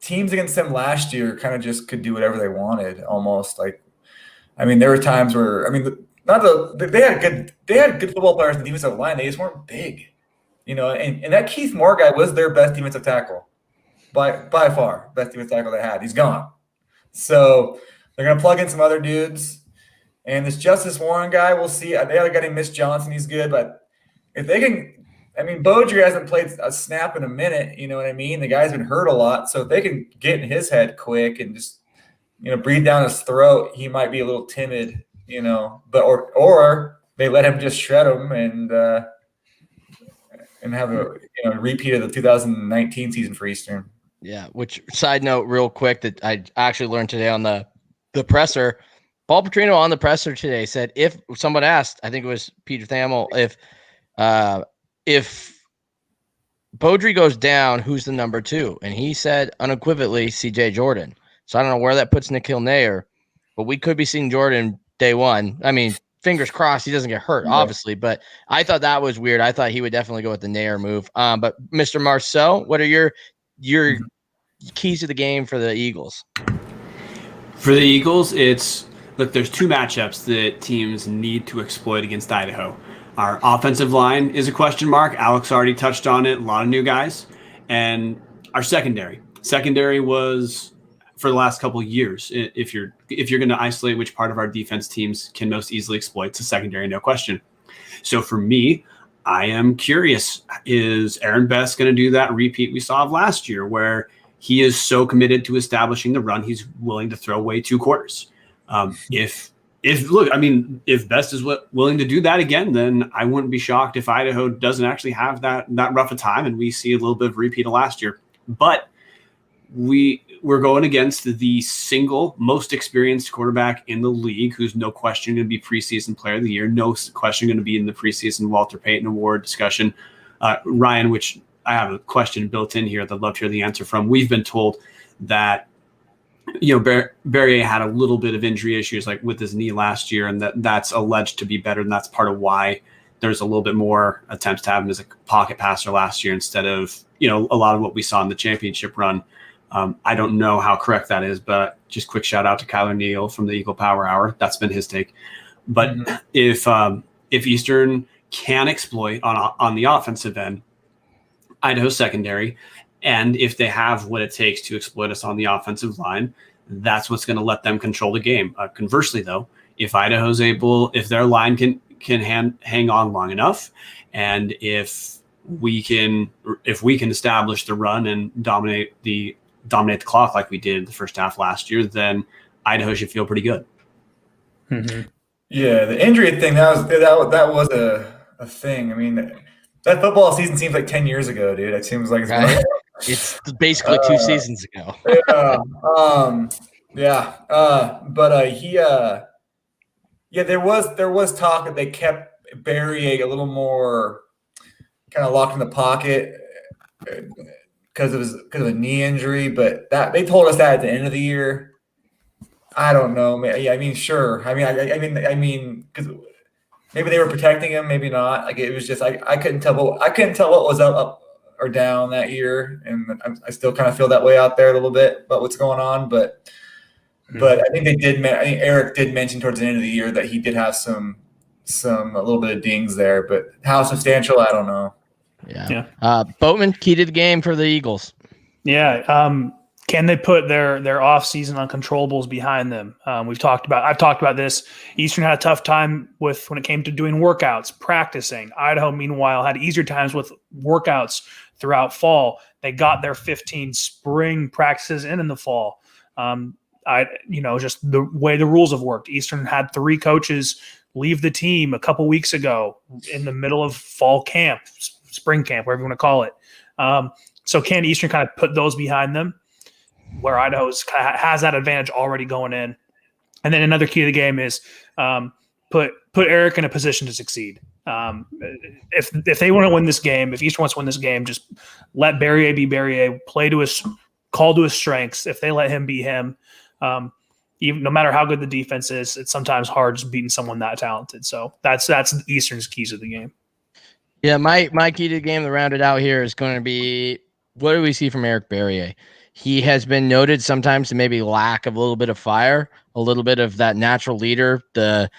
S6: Teams against them last year kind of just could do whatever they wanted, almost. Like, I mean, there were times where, they had good football players in the defensive line. They just weren't big, And that Keith Moore guy was their best defensive tackle, by far, best defensive tackle they had. He's gone. So they're going to plug in some other dudes. And this Justice Warren guy, we'll see. They got a guy named Miss Johnson. He's good. But if they can I mean, Beaudry hasn't played a snap in a minute. You know what I mean? The guy's been hurt a lot. So if they can get in his head quick and just, breathe down his throat, he might be a little timid, but, or they let him just shred him and have a, repeat of the 2019 season for Eastern.
S2: Yeah. Which, side note real quick, that I actually learned today on the presser, Paul Petrino on the presser today said, if someone asked, I think it was Peter Thamel, if Beaudry goes down, who's the number 2? And he said unequivocally CJ Jordan. So I don't know where that puts Nikhil Nair, but we could be seeing Jordan day one. I mean, fingers crossed he doesn't get hurt, obviously, but I thought that was weird. I thought he would definitely go with the Nair move. But Mr. Marceau, what are your keys to the game for the Eagles?
S4: For the Eagles, there's 2 matchups that teams need to exploit against Idaho. Our offensive line is a question mark. Alex already touched on it. A lot of new guys. And our secondary. Secondary was, for the last couple of years, if you're going to isolate which part of our defense teams can most easily exploit, it's the secondary, no question. So for me, I am curious, is Aaron Best going to do that repeat we saw of last year, where he is so committed to establishing the run, he's willing to throw away 2 quarters? If Best is willing to do that again, then I wouldn't be shocked if Idaho doesn't actually have that rough a time and we see a little bit of repeat of last year. But we're going against the single most experienced quarterback in the league, who's no question going to be preseason player of the year, no question going to be in the preseason Walter Payton Award discussion. Ryan, which I have a question built in here that I'd love to hear the answer from. We've been told that Barrier had a little bit of injury issues like with his knee last year, and that's alleged to be better, and that's part of why there's a little bit more attempts to have him as a pocket passer last year instead of a lot of what we saw in the championship run. I don't know how correct that is, but just quick shout out to Kyler Neal from the Eagle Power Hour. That's been his take. But if Eastern can exploit on the offensive end Idaho secondary, and if they have what it takes to exploit us on the offensive line, that's what's going to let them control the game. Conversely, though, if their line can hang on long enough, and if we can establish the run and dominate the clock like we did the first half last year, then Idaho should feel pretty good.
S6: Mm-hmm. Yeah, the injury thing, that was a thing. I mean, that football season seems like 10 years ago, dude. It seems like it's
S2: right. It's basically 2 seasons ago.
S6: There was talk that they kept Barrier a little more kind of locked in the pocket because of a knee injury, but that they told us that at the end of the year. I don't know. Yeah, I mean, sure. I mean, because maybe they were protecting him, maybe not. Like, it was just I couldn't tell what was up or down that year, and I still kind of feel that way out there a little bit about what's going on. But I think I think Eric did mention towards the end of the year that he did have a little bit of dings there, but how substantial, I don't know.
S2: Yeah. Boatman, key to the game for the Eagles.
S3: Yeah. Can they put their off-season uncontrollables behind them? I've talked about this. Eastern had a tough time when it came to doing workouts, practicing. Idaho, meanwhile, had easier times with workouts throughout fall. They got their 15 spring practices in the fall. Just the way the rules have worked. Eastern had 3 coaches leave the team a couple weeks ago in the middle of fall camp, spring camp, whatever you want to call it. So can Eastern kind of put those behind them, where Idaho has that advantage already going in? And then another key to the game is put Eric in a position to succeed. If they want to win this game, if Eastern wants to win this game, just let Barrier be Barrier, call to his strengths. If they let him be him, even no matter how good the defense is, it's sometimes hard just beating someone that talented. So that's Eastern's keys of the game.
S2: Yeah, my key to the game to round it out here is going to be, what do we see from Eric Barrier? He has been noted sometimes to maybe lack of a little bit of fire, a little bit of that natural leader, the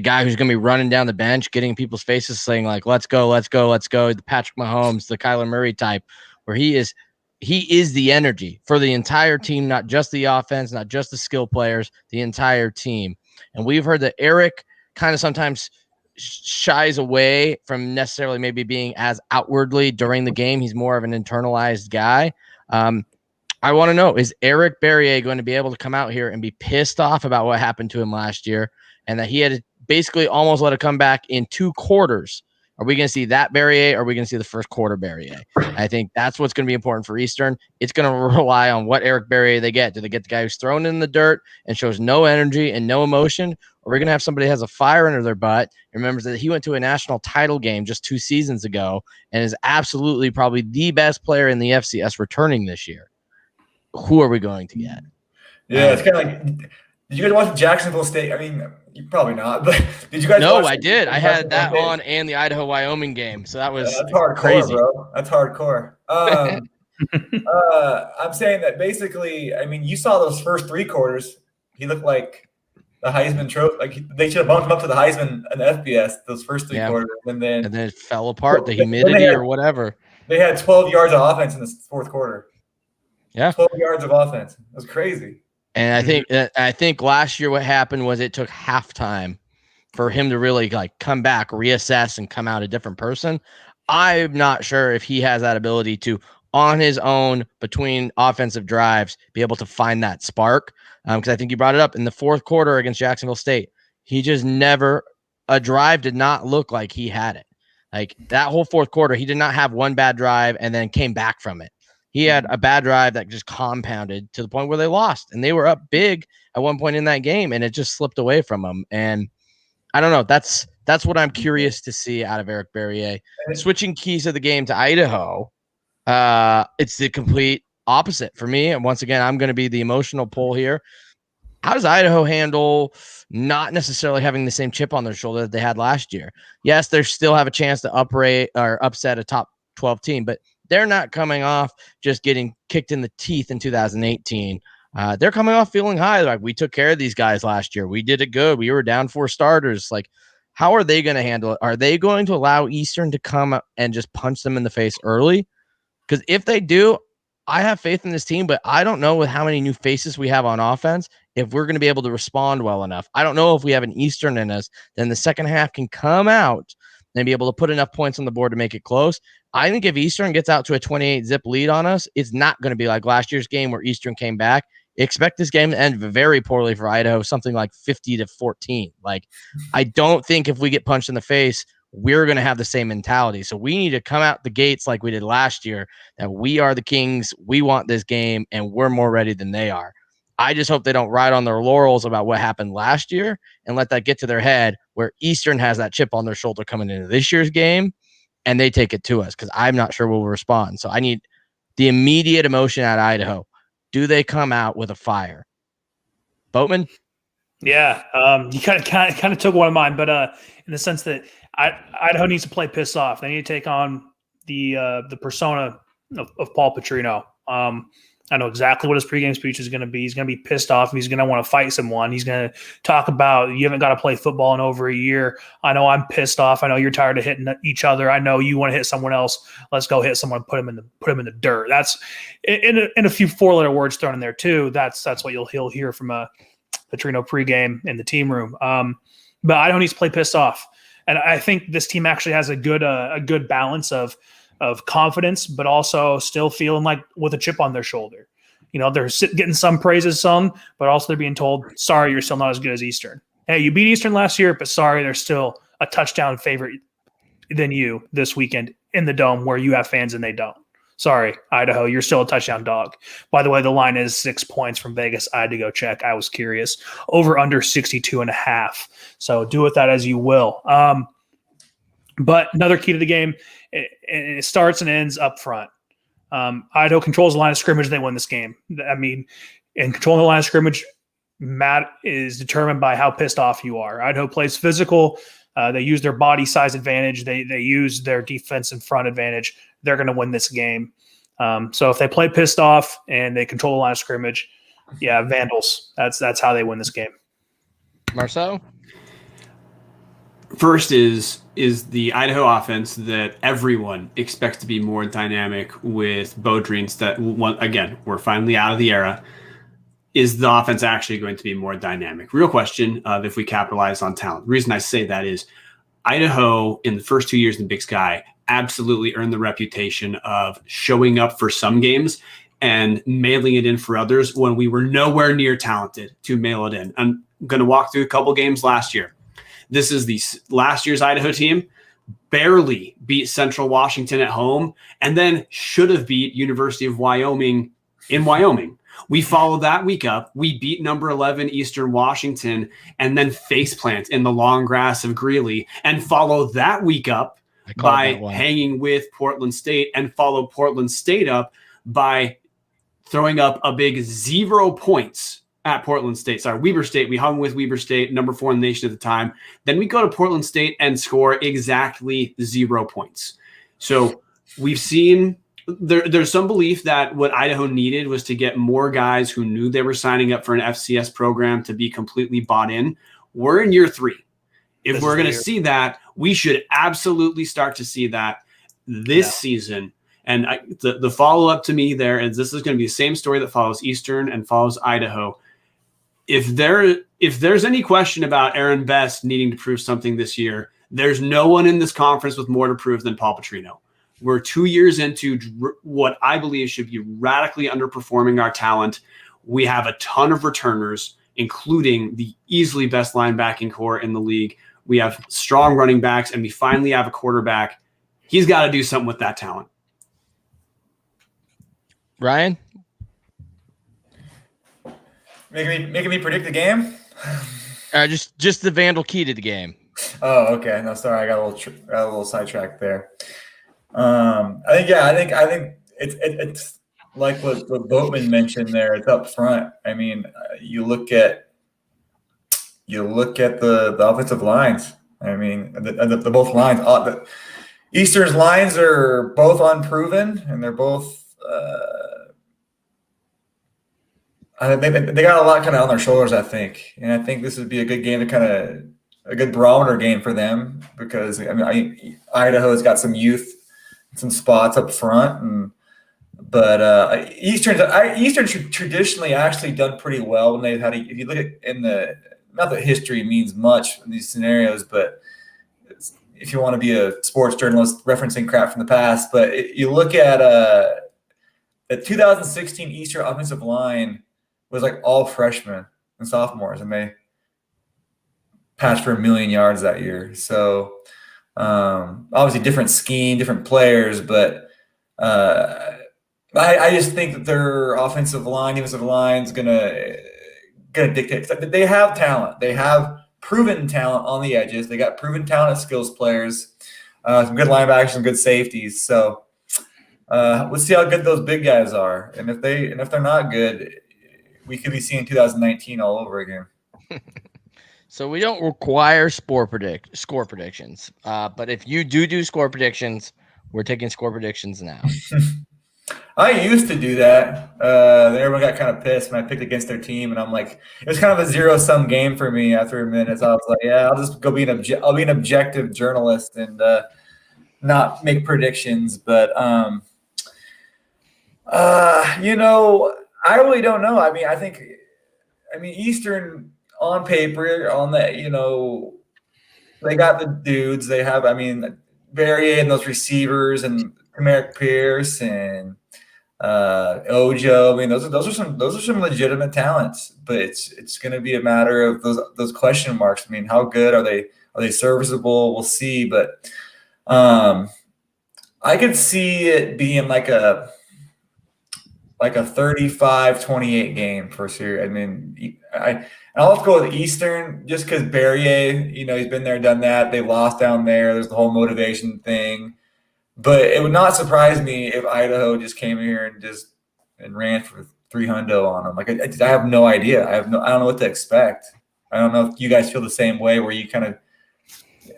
S2: guy who's going to be running down the bench, getting in people's faces, saying like, let's go, let's go, let's go. The Patrick Mahomes, the Kyler Murray type, where he is the energy for the entire team, not just the offense, not just the skill players, the entire team. And we've heard that Eric kind of sometimes shies away from necessarily maybe being as outwardly during the game. He's more of an internalized guy. I want to know, is Eric Barrier going to be able to come out here and be pissed off about what happened to him last year and that he had to basically almost let it come back in 2 quarters? Are we going to see that Barrier, or are we going to see the first quarter Barrier? I think that's what's going to be important for Eastern. It's going to rely on what Eric Barrier they get. Do they get the guy who's thrown in the dirt and shows no energy and no emotion? Or are we going to have somebody who has a fire under their butt and remembers that he went to a national title game just 2 seasons ago and is absolutely probably the best player in the FCS returning this year? Who are we going to get?
S6: Yeah, it's kind of like, did you guys watch Jacksonville State? I mean, you probably not, but did you guys?
S2: No, I did. I had that on and the Idaho-Wyoming game, so that was
S6: that's hardcore,
S2: crazy,
S6: bro. That's hardcore. I'm saying that basically, I mean, you saw those first 3 quarters. He looked like the Heisman trophy. Like they should have bumped him up to the Heisman and FBS those first 3 quarters, and then
S2: it fell apart. The humidity or whatever.
S6: They had 12 yards of offense in the 4th quarter.
S2: Yeah,
S6: 12 yards of offense. It was crazy.
S2: And I think last year what happened was it took halftime for him to really like come back, reassess, and come out a different person. I'm not sure if he has that ability to, on his own, between offensive drives, be able to find that spark. Because I think you brought it up in the 4th quarter against Jacksonville State. He just a drive did not look like he had it. Like that whole 4th quarter, he did not have one bad drive and then came back from it. He had a bad drive that just compounded to the point where they lost, and they were up big at one point in that game, and it just slipped away from them. And I don't know. That's what I'm curious to see out of Eric Barrier. Switching keys of the game to Idaho, it's the complete opposite for me. And once again, I'm going to be the emotional pull here. How does Idaho handle not necessarily having the same chip on their shoulder that they had last year? Yes, they still have a chance to upset a top 12 team, but they're not coming off just getting kicked in the teeth in 2018. They're coming off feeling high. Like, we took care of these guys last year. We did it good. We were down 4 starters. Like, how are they going to handle it? Are they going to allow Eastern to come and just punch them in the face early? Because if they do, I have faith in this team, but I don't know with how many new faces we have on offense if we're going to be able to respond well enough. I don't know if we have an Eastern in us, then the second half can come out and be able to put enough points on the board to make it close. I think if Eastern gets out to a 28-zip lead on us, it's not going to be like last year's game where Eastern came back. Expect this game to end very poorly for Idaho, something like 50-14. Like, I don't think if we get punched in the face, we're going to have the same mentality. So we need to come out the gates like we did last year, that we are the Kings, we want this game, and we're more ready than they are. I just hope they don't ride on their laurels about what happened last year and let that get to their head where Eastern has that chip on their shoulder coming into this year's game and they take it to us, because I'm not sure we'll respond. So I need the immediate emotion out of Idaho. Do they come out with a fire? Boatman?
S3: Yeah, you kind of took one of mine, but in the sense that Idaho needs to play pissed off. They need to take on the persona of Paul Petrino. I know exactly what his pregame speech is going to be. He's going to be pissed off. He's going to want to fight someone. He's going to talk about, you haven't got to play football in over a year. I know I'm pissed off. I know you're tired of hitting each other. I know you want to hit someone else. Let's go hit someone. Put him in the dirt. That's in a few 4-letter words thrown in there too. That's what he'll hear from a Petrino pregame in the team room. But Idaho needs to play pissed off, and I think this team actually has a good balance of confidence, but also still feeling like with a chip on their shoulder. You know, they're getting some praises, but also they're being told, sorry, you're still not as good as Eastern. Hey, you beat Eastern last year, but sorry, they're still a touchdown favorite than you this weekend in the Dome where you have fans and they don't. Sorry, Idaho, you're still a touchdown dog. By the way, the line is 6 points from Vegas. I had to go check. I was curious. Over under 62.5. So do with that as you will. But another key to the game, it starts and ends up front. Idaho controls the line of scrimmage. They win this game. I mean, in controlling the line of scrimmage, Matt is determined by how pissed off you are. Idaho plays physical. They use their body size advantage. They use their defense in front advantage. They're going to win this game. So if they play pissed off and they control the line of scrimmage, yeah, Vandals. That's how they win this game.
S2: Marcel?
S4: First is the Idaho offense that everyone expects to be more dynamic with Bodrines. That again, we're finally out of the era. Is the offense actually going to be more dynamic? Real question of if we capitalize on talent. The reason I say that is Idaho in the first 2 years in the Big Sky absolutely earned the reputation of showing up for some games and mailing it in for others when we were nowhere near talented to mail it in. I'm going to walk through a couple games last year. This is the last year's Idaho team. Barely beat Central Washington at home, and then should have beat University of Wyoming in Wyoming. We followed that week up. We beat number 11 Eastern Washington, and then faceplant in the long grass of Greeley, and follow that week up by hanging with Portland State, and follow Portland State up by throwing up a big 0 points at Portland State. Sorry, Weber State. We hung with Weber State, number 4 in the nation at the time. Then we go to Portland State and score exactly 0 points. So we've seen there's some belief that what Idaho needed was to get more guys who knew they were signing up for an FCS program to be completely bought in. We're in year 3. If we're going to see that, we should absolutely start to see that this season. And the follow-up to me there is this is going to be the same story that follows Eastern and follows Idaho. If there's any question about Aaron Best needing to prove something this year, there's no one in this conference with more to prove than Paul Petrino. We're 2 years into what I believe should be radically underperforming our talent. We have a ton of returners, including the easily best linebacking core in the league. We have strong running backs, and we finally have a quarterback. He's got to do something with that talent.
S2: Ryan?
S6: Making me predict the game?
S2: Just the Vandal key to the game.
S6: Oh, okay. No, sorry, I got a little sidetracked there. I think it's like what Boatman mentioned there. It's up front. I mean, you look at the offensive lines. I mean, the both lines. The Eastern's lines are both unproven, and they're both. They got a lot kind of on their shoulders, I think, and I think this would be a good game to kind of a good barometer game for them because Idaho's got some youth, some spots up front, but Eastern traditionally actually done pretty well when they've had. If you look at not that history means much in these scenarios, but if you want to be a sports journalist referencing crap from the past, but you look at the 2016 Eastern offensive line was like all freshmen and sophomores, and they passed for 1 million yards that year. So obviously different scheme, different players, but I just think that their offensive line, defensive line is gonna dictate. They have talent. They have proven talent on the edges. They got proven talent as skills players, some good linebackers, some good safeties. So let's see how good those big guys are. And if they're not good, we could be seeing 2019 all over again.
S2: So we don't require score predictions. But if you do score predictions, we're taking score predictions now.
S6: I used to do that. Everyone got kind of pissed when I picked against their team, and I'm like, it was kind of a zero-sum game for me after a minute. So I was like, yeah, I'll just go I'll be an objective journalist and not make predictions. But I really don't know. I mean, Eastern on paper, on that, they got the dudes. They have, Barrier and those receivers and Mearet Pierce and Ojo. I mean, those are some legitimate talents. But it's going to be a matter of those question marks. I mean, how good are they? Are they serviceable? We'll see. But I could see it being like a 35-28 game for sure. I mean, I'll have to go with Eastern just because Barrier, he's been there, done that. They lost down there. There's the whole motivation thing. But it would not surprise me if Idaho just came here and ran for 300 on them. Like I have no idea. I don't know what to expect. I don't know if you guys feel the same way, where you kind of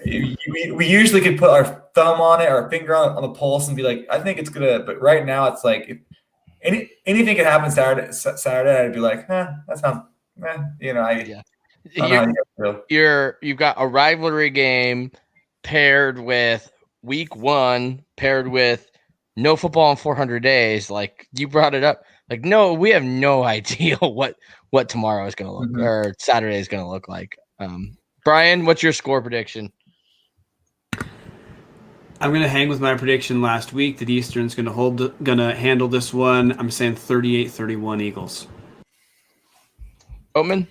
S6: we usually could put our thumb on it, our finger on the pulse, and be like, I think it's gonna. But right now, it's like if anything could happen Saturday, I'd be like, that sounds.
S2: You've got a rivalry game paired with week 1, paired with no football in 400 days. Like you brought it up. Like, no, we have no idea what tomorrow is going to look or Saturday is going to look like. Brian, what's your score prediction?
S4: I'm going to hang with my prediction last week that Eastern's going to handle this one. I'm saying 38-31 Eagles.
S2: Boatman?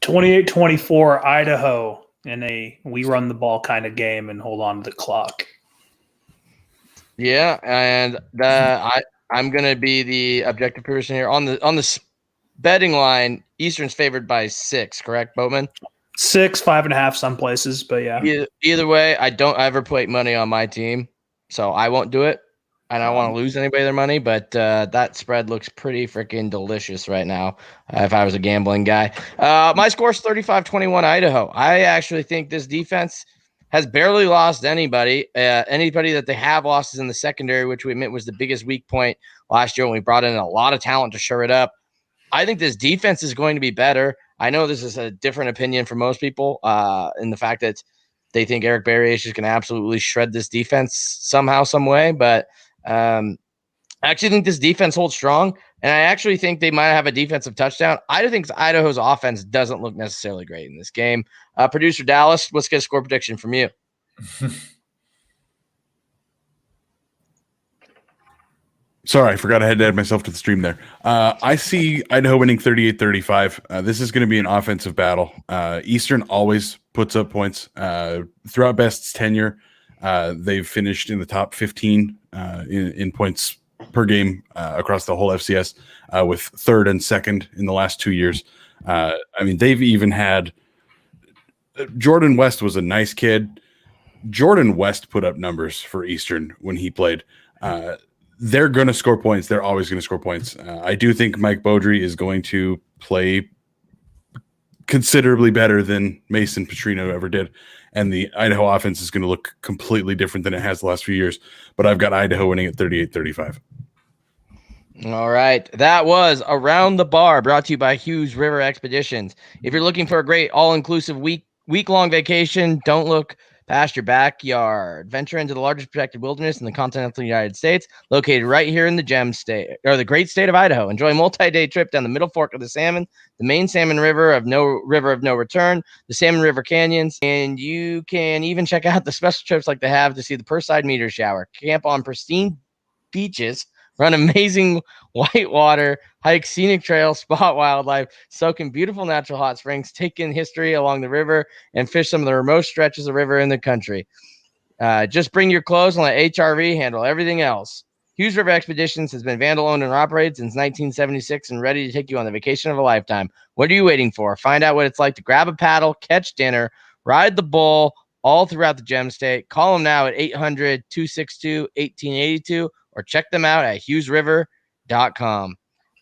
S3: 28-24 Idaho in a we run the ball kind of game and hold on to the clock.
S2: Yeah, and I'm going to be the objective person here. On the betting line, Eastern's favored by 6, correct, Boatman?
S3: 6, 5.5 some places, but yeah.
S2: Either way, I don't ever put money on my team, so I won't do it. And I don't want to lose anybody their money, but that spread looks pretty freaking delicious right now if I was a gambling guy. My score is 35-21 Idaho. I actually think this defense has barely lost anybody. Anybody that they have lost is in the secondary, which we admit was the biggest weak point last year when we brought in a lot of talent to shore it up. I think this defense is going to be better. I know this is a different opinion for most people in the fact that they think Eric Berry is just going to absolutely shred this defense somehow, some way. But I actually think this defense holds strong, and I actually think they might have a defensive touchdown. I think Idaho's offense doesn't look necessarily great in this game. Producer Dallas, let's get a score prediction from you.
S5: Sorry, I forgot I had to add myself to the stream there. I see Idaho winning 38-35. This is going to be an offensive battle. Eastern always puts up points. Throughout Best's tenure, they've finished in the top 15 in points per game across the whole FCS, with 3rd and 2nd in the last 2 years. I mean, they've even had Jordan West was a nice kid. Jordan West put up numbers for Eastern when he played. They're going to score points. They're always going to score points. I do think Mike Beaudry is going to play considerably better than Mason Petrino ever did. And the Idaho offense is going to look completely different than it has the last few years. But I've got Idaho winning at 38-35.
S2: All right. That was Around the Bar, brought to you by Hughes River Expeditions. If you're looking for a great all-inclusive week-long vacation, don't look past your backyard. Venture into the largest protected wilderness in the continental United States, located right here in the gem state, or the great state of Idaho. Enjoy a multi-day trip down the Middle Fork of the Salmon, the main salmon river of no return, the Salmon River Canyons, and you can even check out the special trips like they have to see the Perside meteor shower, camp on pristine beaches, run amazing whitewater, hike scenic trails, spot wildlife, soak in beautiful natural hot springs, take in history along the river, and fish some of the remote stretches of river in the country. Just bring your clothes and let HRV handle everything else. Hughes River Expeditions has been Vandal owned and operated since 1976 and ready to take you on the vacation of a lifetime. What are you waiting for? Find out what it's like to grab a paddle, catch dinner, ride the bull all throughout the Gem State. Call them now at 800-262-1882 or check them out at hughesriver.com.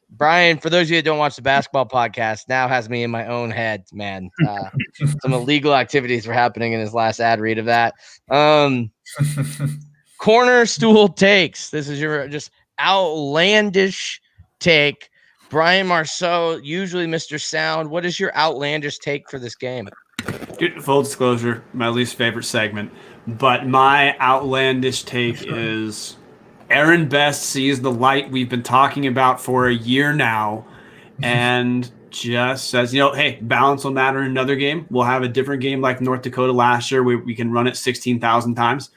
S2: Brian, for those of you that don't watch the basketball podcast, now has me in my own head, man. Some illegal activities were happening in his last ad read of that. Corner stool takes. This is your just outlandish take. Brian Marceau, usually Mr. Sound. What is your outlandish take for this game?
S4: Dude, full disclosure, my least favorite segment. But my outlandish take is Aaron Best sees the light we've been talking about for a year now and just says, hey, balance will matter in another game. We'll have a different game like North Dakota last year where we can run it 16,000 times.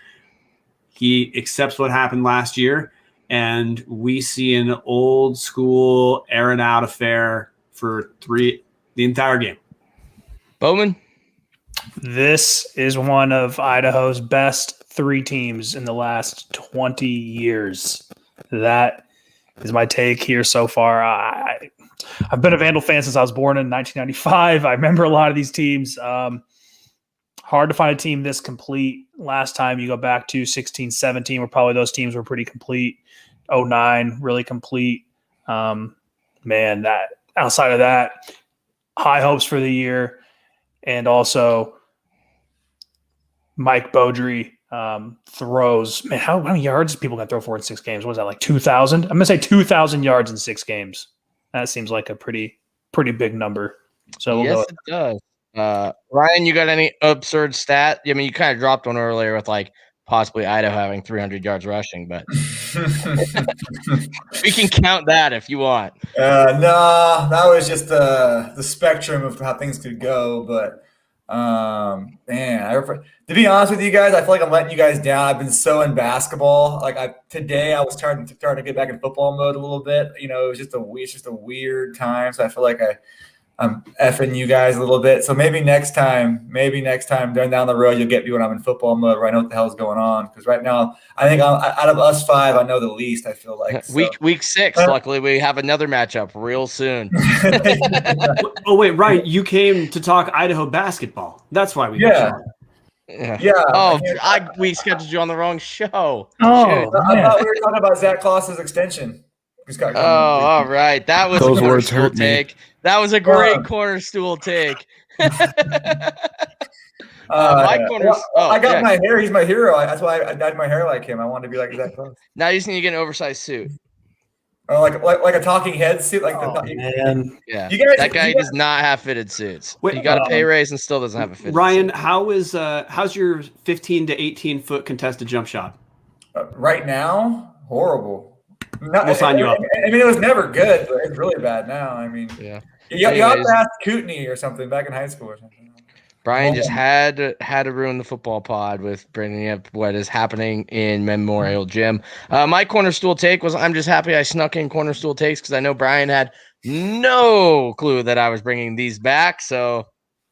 S4: He accepts what happened last year, and we see an old school Aaron out affair for the entire game.
S2: Bowman?
S3: This is one of Idaho's best 3 teams in the last 20 years. That is my take here so far. I've been a Vandal fan since I was born in 1995. I remember a lot of these teams. Hard to find a team this complete. Last time you go back to 16-17, where probably those teams were pretty complete. 09, really complete. That outside of that, high hopes for the year. And also Mike Beaudry throws. Man, how many yards people can throw for in 6 games? What was that, like 2,000? I'm going to say 2,000 yards in 6 games. That seems like a pretty big number. So we'll
S2: yes, it does. Ryan, you got any absurd stat? I mean, you kind of dropped one earlier with like possibly Idaho having 300 yards rushing, but we can count that if you want.
S6: No, that was just the spectrum of how things could go. But To be honest with you guys, I feel like I'm letting you guys down. I've been so in basketball. Today I was starting to get back in football mode a little bit. You know, it's just a weird time. So I feel like I'm effing you guys a little bit. So maybe next time down the road, you'll get me when I'm in football mode where I know what the hell's going on. Because right now, I think out of us five, I know the least, I feel like. So.
S2: Week 6, luckily, we have another matchup real soon.
S4: Oh, wait, Ryan, you came to talk Idaho basketball. That's why we got you.
S6: Yeah.
S2: Oh, we scheduled you on the wrong show.
S3: Oh,
S6: I thought we were talking about Zach Kloss's extension.
S2: All right. That was
S5: Those
S2: a
S5: words
S2: corner
S5: hurt
S2: stool
S5: me.
S2: take. That was a great corner stool take. My corner.
S6: I got my hair. He's my hero. That's why I dyed my hair like him. I wanted to be like Zach Kloss.
S2: Now you just need to get an oversized suit.
S6: Oh, like a talking head suit.
S3: Man.
S2: Yeah,
S6: that
S2: guy does not have fitted suits.
S4: Wait,
S2: he got a pay raise and still doesn't have a fitted
S4: Ryan,
S2: suit.
S4: how's your 15 to 18 foot contested jump shot?
S6: Right now, horrible.
S4: We'll sign you up.
S6: I mean, it was never good, but it's really bad now. I mean,
S2: yeah.
S6: You have to ask Kootenai or something back in high school or something.
S2: Brian just had to ruin the football pod with bringing up what is happening in Memorial Gym. My corner stool take was I'm just happy I snuck in corner stool takes because I know Brian had no clue that I was bringing these back. So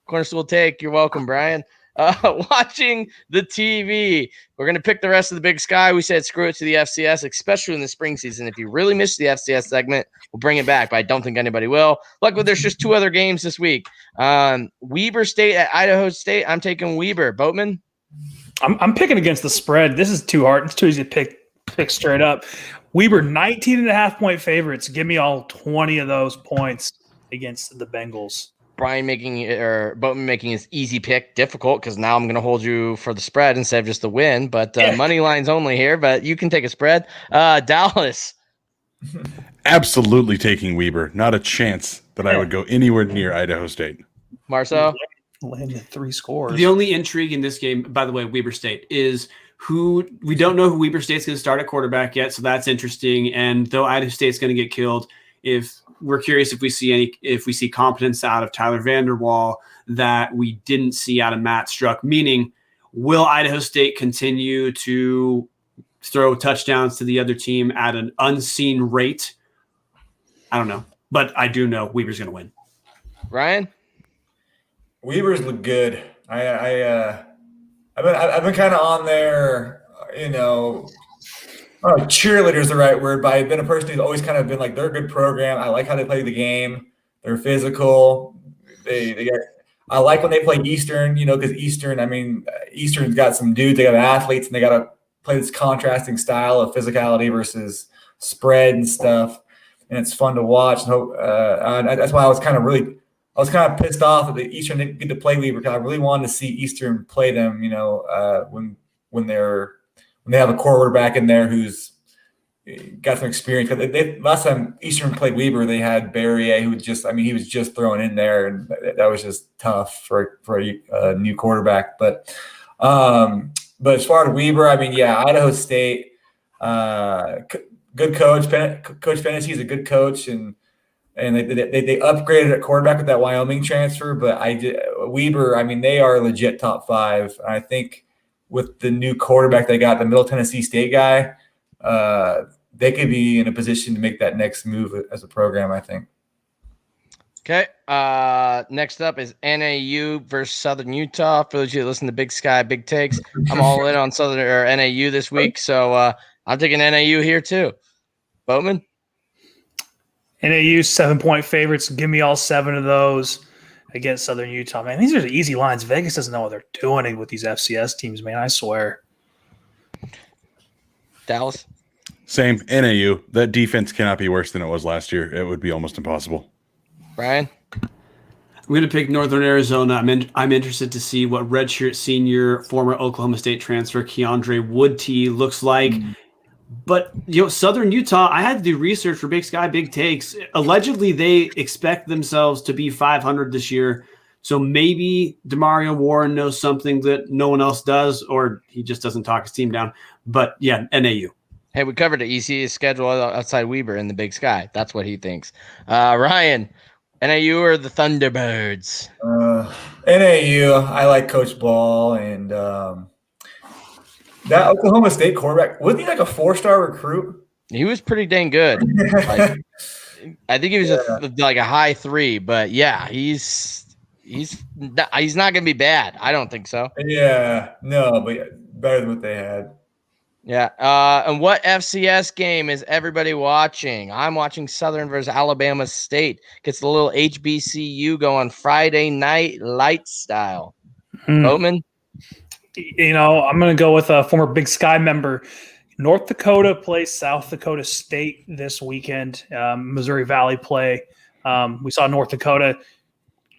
S2: corner stool take, you're welcome, Brian. Watching the TV, we're going to pick the rest of the Big Sky. We said screw it to the FCS, especially in the spring season. If you really missed the FCS segment, we'll bring it back, but I don't think anybody will. Luckily, there's just 2 other games this week. Weber State at Idaho State. I'm taking Weber. Boatman?
S3: I'm picking against the spread. This is too hard. It's too easy to pick straight up. Weber, 19.5-point favorites. Give me all 20 of those points against the Bengals.
S2: Brian Boatman making his easy pick difficult because now I'm going to hold you for the spread instead of just the win. But money lines only here, but you can take a spread. Dallas.
S5: Absolutely taking Weber. Not a chance that I would go anywhere near Idaho State.
S2: Marcel?
S3: Landed 3 scores.
S4: The only intrigue in this game, by the way, Weber State, is we don't know who Weber State's going to start at quarterback yet, so that's interesting. And though Idaho State's going to get killed, we're curious if we see competence out of Tyler Vanderwall that we didn't see out of Matt Struck, meaning will Idaho State continue to throw touchdowns to the other team at an unseen rate? I don't know, but I do know Weber's going to win.
S2: Ryan?
S6: Weber's look good. I've been kind of on there, cheerleader is the right word, but I've been a person who's always kind of been like, they're a good program. I like how they play the game. They're physical. I like when they play Eastern, because Eastern's got some dudes. They got athletes, and they got to play this contrasting style of physicality versus spread and stuff. And it's fun to watch. And that's why I was kind of pissed off that the Eastern didn't get to play Weber, because I really wanted to see Eastern play them, when they have a quarterback in there who's got some experience. Because last time Eastern played Weber, they had Barrier, who he was just thrown in there, and that was just tough for a new quarterback. But as far as Weber, Idaho State, good coach. Coach Fennessy is a good coach, and they upgraded at quarterback with that Wyoming transfer. But Weber, they are legit top 5. I think with the new quarterback they got, the Middle Tennessee State guy, they could be in a position to make that next move as a program, I think.
S2: Okay. Next up is NAU versus Southern Utah. For those of you that listen to Big Sky, Big Takes, I'm all in on NAU this week, so I'm taking NAU here too. Boatman?
S3: NAU 7-point favorites. Give me all 7 of those against Southern Utah. Man, these are the easy lines. Vegas doesn't know what they're doing with these FCS teams, man. I swear.
S2: Dallas?
S5: Same. NAU. That defense cannot be worse than it was last year. It would be almost impossible.
S2: Brian?
S4: I'm going to pick Northern Arizona. I'm interested to see what redshirt senior, former Oklahoma State transfer Keandre Woodtee looks like. But, Southern Utah, I had to do research for Big Sky, Big Takes. Allegedly, they expect themselves to be 500 this year. So maybe DeMario Warren knows something that no one else does, or he just doesn't talk his team down. But, yeah, NAU.
S2: Hey, we covered the EC's schedule outside Weber in the Big Sky. That's what he thinks. Ryan, NAU or the Thunderbirds?
S6: NAU. I like Coach Ball, and that Oklahoma State quarterback, wasn't he like a 4-star recruit?
S2: He was pretty dang good. Like, I think he was like a high 3, but yeah, he's not going to be bad. I don't think so.
S6: Yeah, no, but better than what they had.
S2: Yeah. And what FCS game is everybody watching? I'm watching Southern versus Alabama State. Gets the little HBCU going Friday night light style. Boatman?
S3: You know, I'm going to go with a former Big Sky member. North Dakota plays South Dakota State this weekend. Missouri Valley play. We saw North Dakota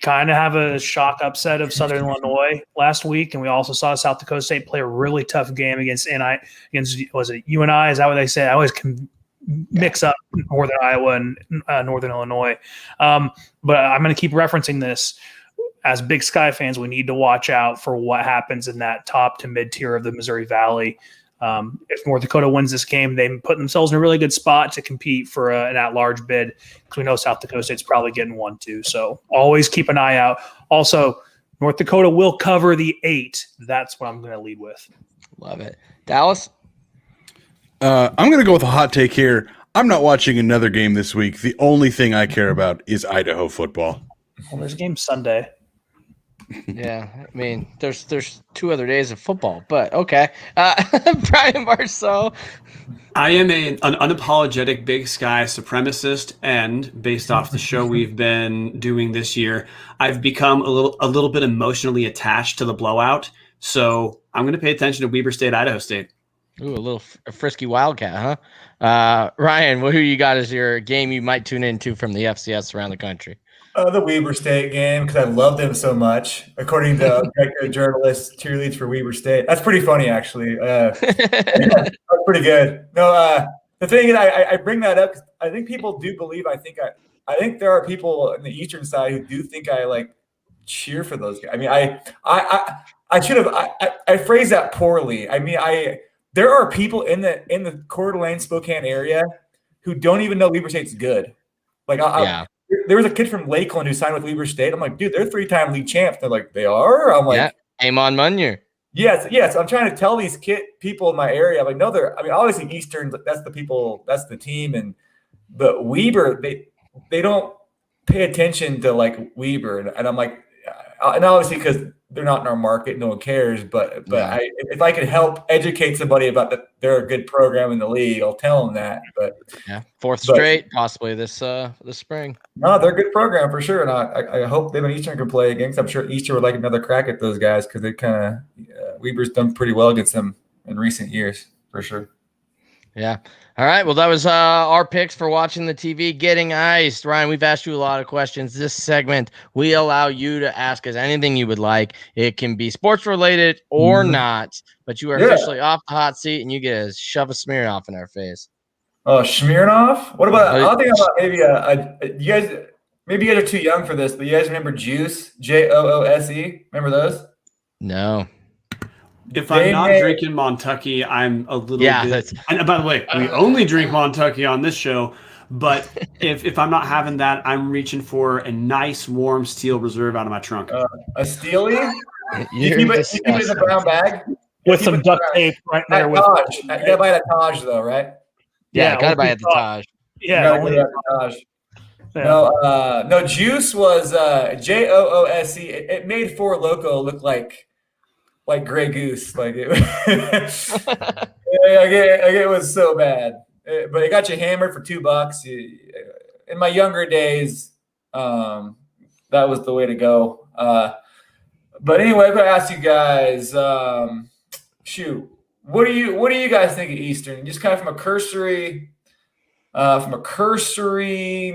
S3: kind of have a shock upset of Southern Illinois last week, and we also saw South Dakota State play a really tough game against was it UNI? Is that what they say? I always can mix up Northern Iowa and Northern Illinois. But I'm going to keep referencing this. As Big Sky fans, we need to watch out for what happens in that top to mid tier of the Missouri Valley. If North Dakota wins this game, they put themselves in a really good spot to compete for an at-large bid, because we know South Dakota State's probably getting one too. So always keep an eye out. Also, North Dakota will cover the 8. That's what I'm going to lead with.
S2: Love it. Dallas?
S5: I'm going to go with a hot take here. I'm not watching another game this week. The only thing I care about is Idaho football.
S3: Well, there's a game Sunday.
S2: Yeah, I mean, there's 2 other days of football, but okay. Brian Marceau.
S4: I am an unapologetic Big Sky supremacist, and based off the show we've been doing this year, I've become a little bit emotionally attached to the blowout. So I'm going to pay attention to Weber State, Idaho State.
S2: Ooh, a frisky Wildcat, huh? Ryan, who you got as your game you might tune into from the FCS around the country?
S6: The Weber State game, because I love them so much. According to journalists, cheerleads for Weber State. That's pretty funny, actually. That's pretty good. No, the thing is, I bring that up because I think people do believe. I think there are people on the eastern side who do think I like cheer for those guys. I mean, I should have I phrased that poorly. I mean, there are people in the Coeur d'Alene, Spokane area who don't even know Weber State's good. Like, there was a kid from Lakeland who signed with Weber State. I'm like, dude, they're 3-time league champs. They're like, they are? I'm like,
S2: yeah, Amon Munyer.
S6: Yes. I'm trying to tell these people in my area. I'm like, no, obviously Eastern, that's the people, that's the team. But Weber, they don't pay attention to like Weber. And I'm like, and obviously because they're not in our market, no one cares. But yeah. If I could help educate somebody about that, they're a good program in the league, I'll tell them that. But
S2: yeah, fourth straight, possibly this spring.
S6: No, they're a good program for sure, and I hope them and Eastern can play against. I'm sure Eastern would like another crack at those guys because they kind of Weber's done pretty well against them in recent years for sure.
S2: Yeah. All right. Well, that was our picks for watching the TV getting iced. Ryan, we've asked you a lot of questions. This segment, we allow you to ask us anything you would like. It can be sports related or not, but you are officially off the hot seat and you get to shove a smear off in our face.
S6: Oh, Smirnoff? What about? I'll think about maybe you guys. Maybe you guys are too young for this, but you guys remember Juice? Joose? Remember those?
S2: No.
S4: If I'm not drinking Montucky, I'm a little bit. And by the way, we only drink Montucky on this show. But if I'm not having that, I'm reaching for a nice warm steel reserve out of my trunk.
S6: A Steely? You keep it in a brown bag
S3: with some duct tape right there.
S6: You gotta buy it at Taj though, right?
S2: Yeah, gotta buy it at the Taj.
S3: Yeah,
S6: only at the Taj. Yeah. No, Juice was Joose. It made Four Loko look like Grey Goose. Like it, it was so bad. But it got you hammered for $2. In my younger days, that was the way to go. But anyway, I'm gonna ask you guys. What do you guys think of Eastern? Just kind of from a cursory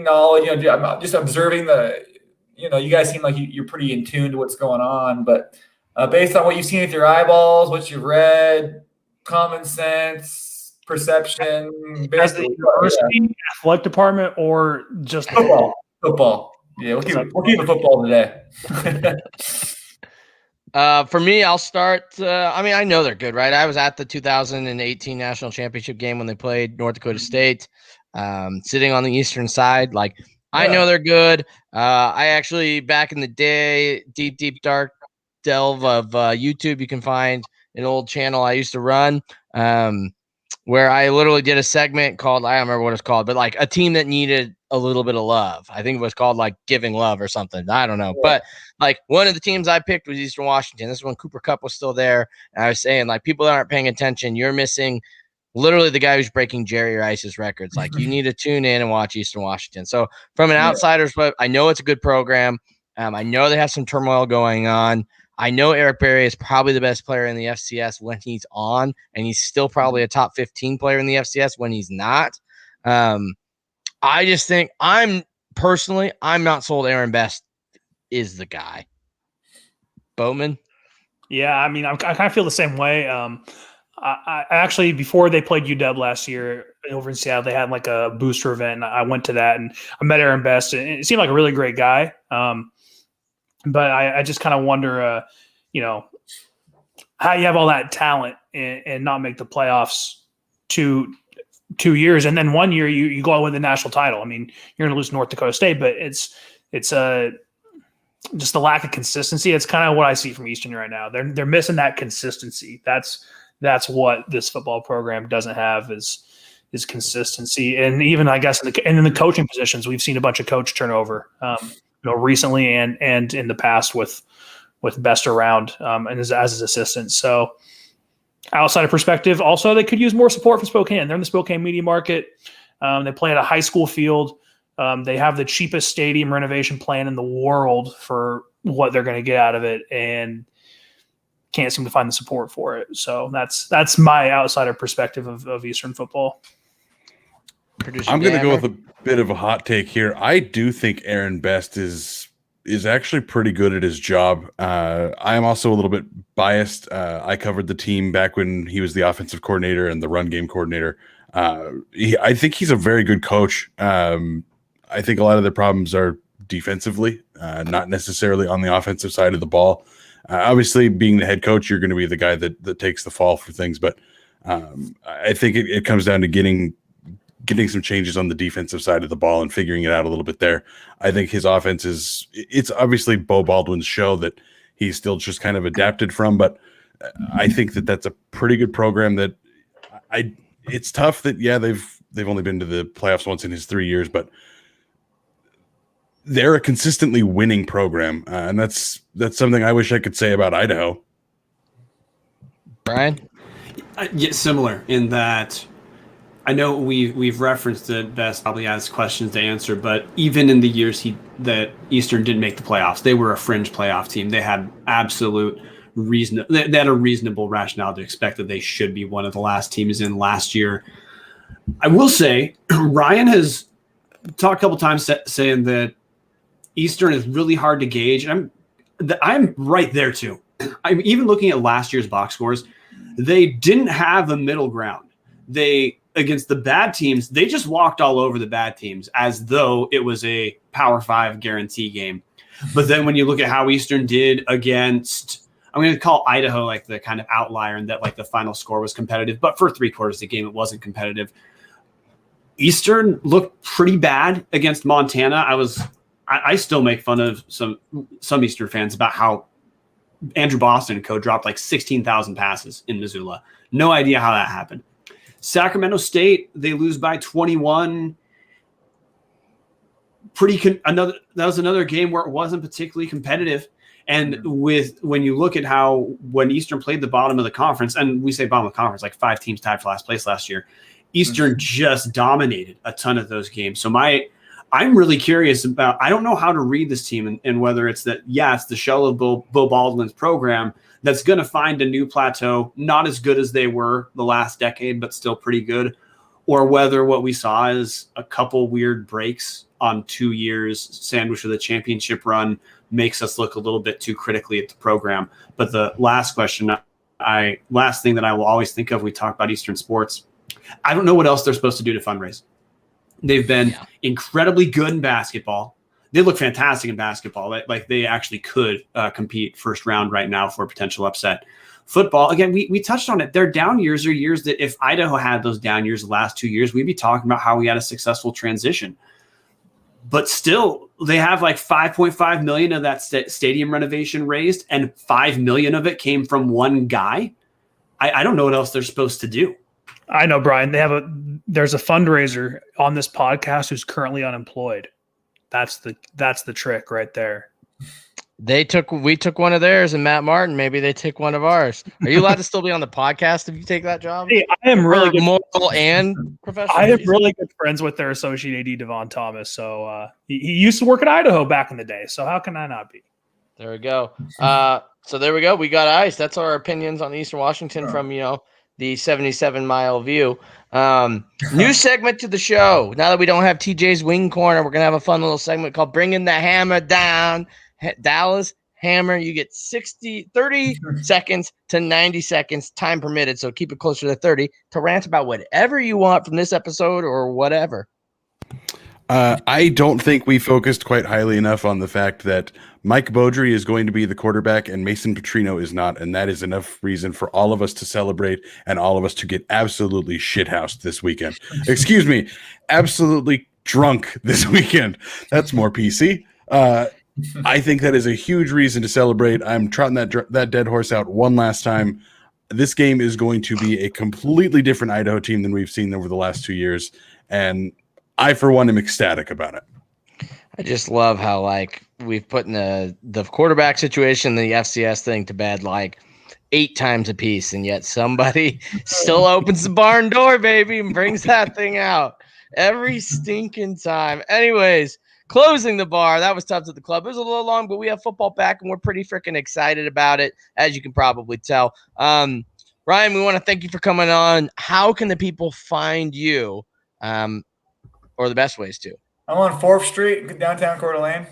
S6: knowledge. I'm just observing you guys seem like you're pretty in tune to what's going on. But based on what you've seen with your eyeballs, what you've read, common sense, perception,
S3: as the university athletic department, or just
S6: football. Yeah, we'll keep it football today.
S2: For me, I'll start. I know they're good, right? I was at the 2018 national championship game when they played North Dakota State, sitting on the eastern side. Like, I know they're good. I actually, back in the day, deep dark delve of YouTube, you can find an old channel I used to run, where I literally did a segment called, I don't remember what it's called, but like a team that needed a little bit of love. I think it was called like Giving Love or something. I don't know. Yeah. But like one of the teams I picked was Eastern Washington. This is when Cooper Kupp was still there. And I was saying, like, people that aren't paying attention, you're missing literally the guy who's breaking Jerry Rice's records. Like, you need to tune in and watch Eastern Washington. So from an outsider's, but I know it's a good program. I know they have some turmoil going on. I know Eric Berry is probably the best player in the FCS when he's on, and he's still probably a top 15 player in the FCS when he's not. I just think I'm not sold Aaron Best is the guy. Bowman?
S3: Yeah, I mean, I kind of feel the same way. I actually, before they played UW last year over in Seattle, they had like a booster event, and I went to that, and I met Aaron Best, and it seemed like a really great guy. But I just kind of wonder, how you have all that talent and not make the playoffs 2 years, and then 1 year you go out with the national title. I mean, you're going to lose North Dakota State, but it's just the lack of consistency. It's kind of what I see from Eastern right now. They're missing that consistency. That's what this football program doesn't have is consistency. And even, I guess, in the coaching positions, we've seen a bunch of coach turnover, recently and in the past with Best around and as his assistant. So outside of perspective, also they could use more support from Spokane. They're in the Spokane media market. They play at a high school field. They have the cheapest stadium renovation plan in the world for what they're going to get out of it, and can't seem to find the support for it. So that's my outsider perspective of Eastern football.
S5: I'm going to go with a bit of a hot take here. I do think Aaron Best is actually pretty good at his job. I am also a little bit biased. I covered the team back when he was the offensive coordinator and the run game coordinator. I think he's a very good coach. I think a lot of their problems are defensively, not necessarily on the offensive side of the ball. Obviously, being the head coach, you're going to be the guy that takes the fall for things. But I think it comes down to getting some changes on the defensive side of the ball and figuring it out a little bit there. I think his offense it's obviously Bo Baldwin's show that he's still just kind of adapted from, but I think that's a pretty good program that it's tough that, yeah, they've only been to the playoffs once in his 3 years, but they're a consistently winning program. And that's something I wish I could say about Idaho.
S2: Brian?
S4: Yeah, similar in that I know we've referenced it. Best probably has questions to answer, but even in the years that Eastern didn't make the playoffs, they were a fringe playoff team. They had absolute reason. They had a reasonable rationale to expect that they should be one of the last teams in last year. I will say Ryan has talked a couple times saying that Eastern is really hard to gauge. I'm right there too. I'm even looking at last year's box scores. They didn't have a middle ground. Against the bad teams, they just walked all over the bad teams as though it was a Power 5 guarantee game. But then when you look at how Eastern did against, I'm going to call Idaho like the kind of outlier and that like the final score was competitive, but for 3/4 of the game, it wasn't competitive. Eastern looked pretty bad against Montana. I still make fun of some Eastern fans about how Andrew Boston and co dropped like 16,000 passes in Missoula. No idea how that happened. Sacramento State, they lose by 21. That was another game where it wasn't particularly competitive. And when you look at when Eastern played the bottom of the conference, and we say bottom of the conference, like 5 teams tied for last place last year, Eastern just dominated a ton of those games. So I'm really curious about, I don't know how to read this team and whether it's that, it's the shell of Bo Baldwin's program that's going to find a new plateau, not as good as they were the last decade, but still pretty good, or whether what we saw is a couple weird breaks on 2 years sandwiched with a championship run makes us look a little bit too critically at the program. But the last question, last thing that I will always think of, we talk about Eastern sports. I don't know what else they're supposed to do to fundraise. They've been incredibly good in basketball. They look fantastic in basketball. Like they actually could compete first round right now for a potential upset. Football, again, we touched on it. Their down years are years that if Idaho had those down years the last 2 years, we'd be talking about how we had a successful transition. but still they have like 5.5 million of that stadium renovation raised, and 5 million of it came from one guy. I don't know what else they're supposed to do.
S3: I know, Brian. There's a fundraiser on this podcast who's currently unemployed. That's the trick right there.
S2: We took one of theirs, and Matt Martin. Maybe they take one of ours. Are you allowed to still be on the podcast if you take that job?
S3: Hey, I am really good,
S2: moral and professional.
S3: I am really good friends with their associate AD Devon Thomas. So he used to work at Idaho back in the day. So how can I not be?
S2: There we go. So there we go. We got ice. That's our opinions on Eastern Washington from the 77-mile view. New segment to the show. Now that we don't have TJ's Wing Corner, we're gonna have a fun little segment called "Bringing the Hammer Down." Dallas Hammer. You get 30 seconds to 90 seconds, time permitted. So keep it closer to 30 to rant about whatever you want from this episode or whatever.
S5: I don't think we focused quite highly enough on the fact that Mike Beaudry is going to be the quarterback and Mason Petrino is not, and that is enough reason for all of us to celebrate and all of us to get absolutely shithoused this weekend. Excuse me, absolutely drunk this weekend. That's more PC. I think that is a huge reason to celebrate. I'm trotting that dead horse out one last time. This game is going to be a completely different Idaho team than we've seen over the last 2 years, and I, for one, am ecstatic about it.
S2: I just love how we've put in the quarterback situation, the FCS thing to bed 8 times a piece, and yet somebody still opens the barn door, baby, and brings that thing out every stinking time. Anyways, closing the bar. That was tough to the club. It was a little long, but we have football back, and we're pretty freaking excited about it, as you can probably tell. Ryan, we want to thank you for coming on. How can the people find you, or the best ways to?
S6: I'm on 4th Street, downtown Coeur d'Alene.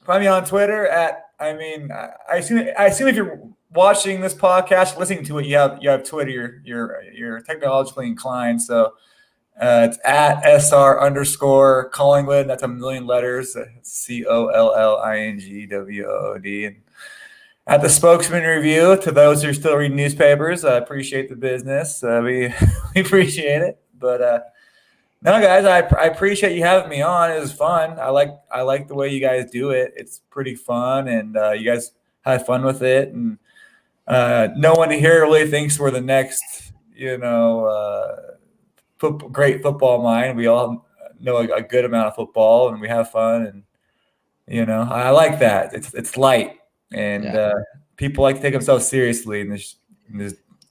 S6: Find me on Twitter I assume if you're watching this podcast, listening to it, you have Twitter, you're technologically inclined. So it's at SR _Collingwood. That's a million letters. COLLINGWOOD. And at the Spokesman Review, to those who are still reading newspapers, I appreciate the business. We appreciate it. But no, guys, I appreciate you having me on. It was fun. I like the way you guys do it. It's pretty fun, and you guys had fun with it. And no one here really thinks we're the next, great football mind. We all know a good amount of football, and we have fun. And I like that. It's light, and people like to take themselves seriously in this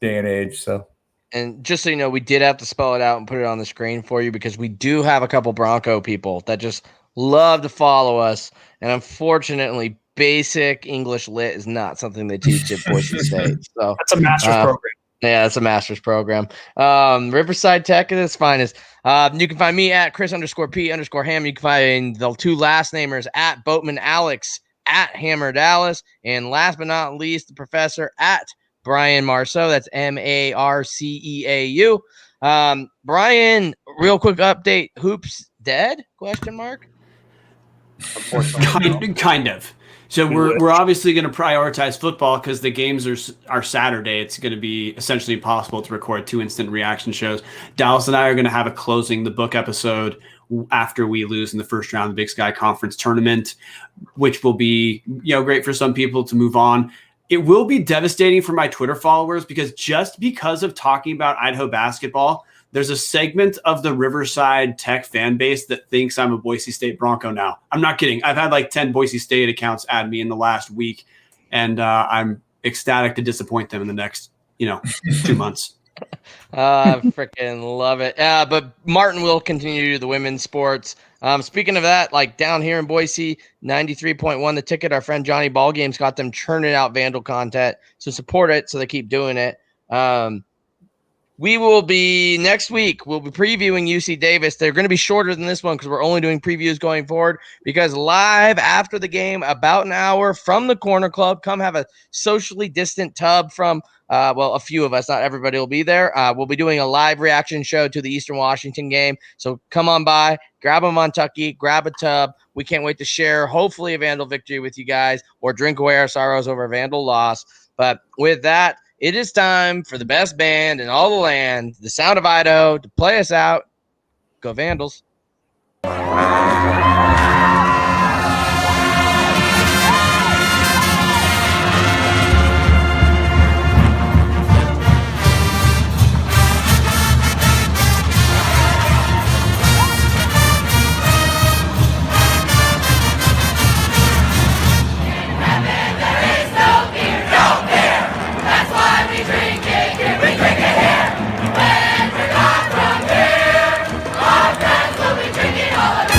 S6: day and age. So.
S2: And just so you know, we did have to spell it out and put it on the screen for you because we do have a couple Bronco people that just love to follow us. And unfortunately, basic English lit is not something they teach at Boise State. So
S3: that's a master's program.
S2: Yeah, it's a master's program. Riverside Tech at its finest. You can find me at Chris_P_Ham. You can find the 2 last namers at Boatman Alex at Hammer Dallas. And last but not least, the professor at Brian Marceau. That's MARCEAU. Brian, real quick update. Hoops dead? ?
S4: Kind of. So we're obviously going to prioritize football because the games are Saturday. It's going to be essentially impossible to record 2 instant reaction shows. Dallas and I are going to have a closing the book episode after we lose in the first round of the Big Sky Conference tournament, which will be great for some people to move on. It will be devastating for my Twitter followers because just because of talking about Idaho basketball, there's a segment of the Riverside Tech fan base that thinks I'm a Boise State Bronco now. I'm not kidding. I've had 10 Boise State accounts add me in the last week, and I'm ecstatic to disappoint them in the next, 2 months.
S2: Freaking love it. But Martin will continue to do the women's sports. Speaking of that, down here in Boise, 93.1 The Ticket, our friend Johnny Ballgame's got them churning out Vandal content. So support it so they keep doing it. We will be next week. We'll be previewing UC Davis. They're going to be shorter than this one because we're only doing previews going forward. Because live after the game, about an hour from the Corner Club, come have a socially distant tub from, a few of us. Not everybody will be there. We'll be doing a live reaction show to the Eastern Washington game. So come on by, grab a Montucky, grab a tub. We can't wait to share, hopefully, a Vandal victory with you guys or drink away our sorrows over a Vandal loss. But with that, it is time for the best band in all the land, the Sound of Idaho, to play us out. Go Vandals.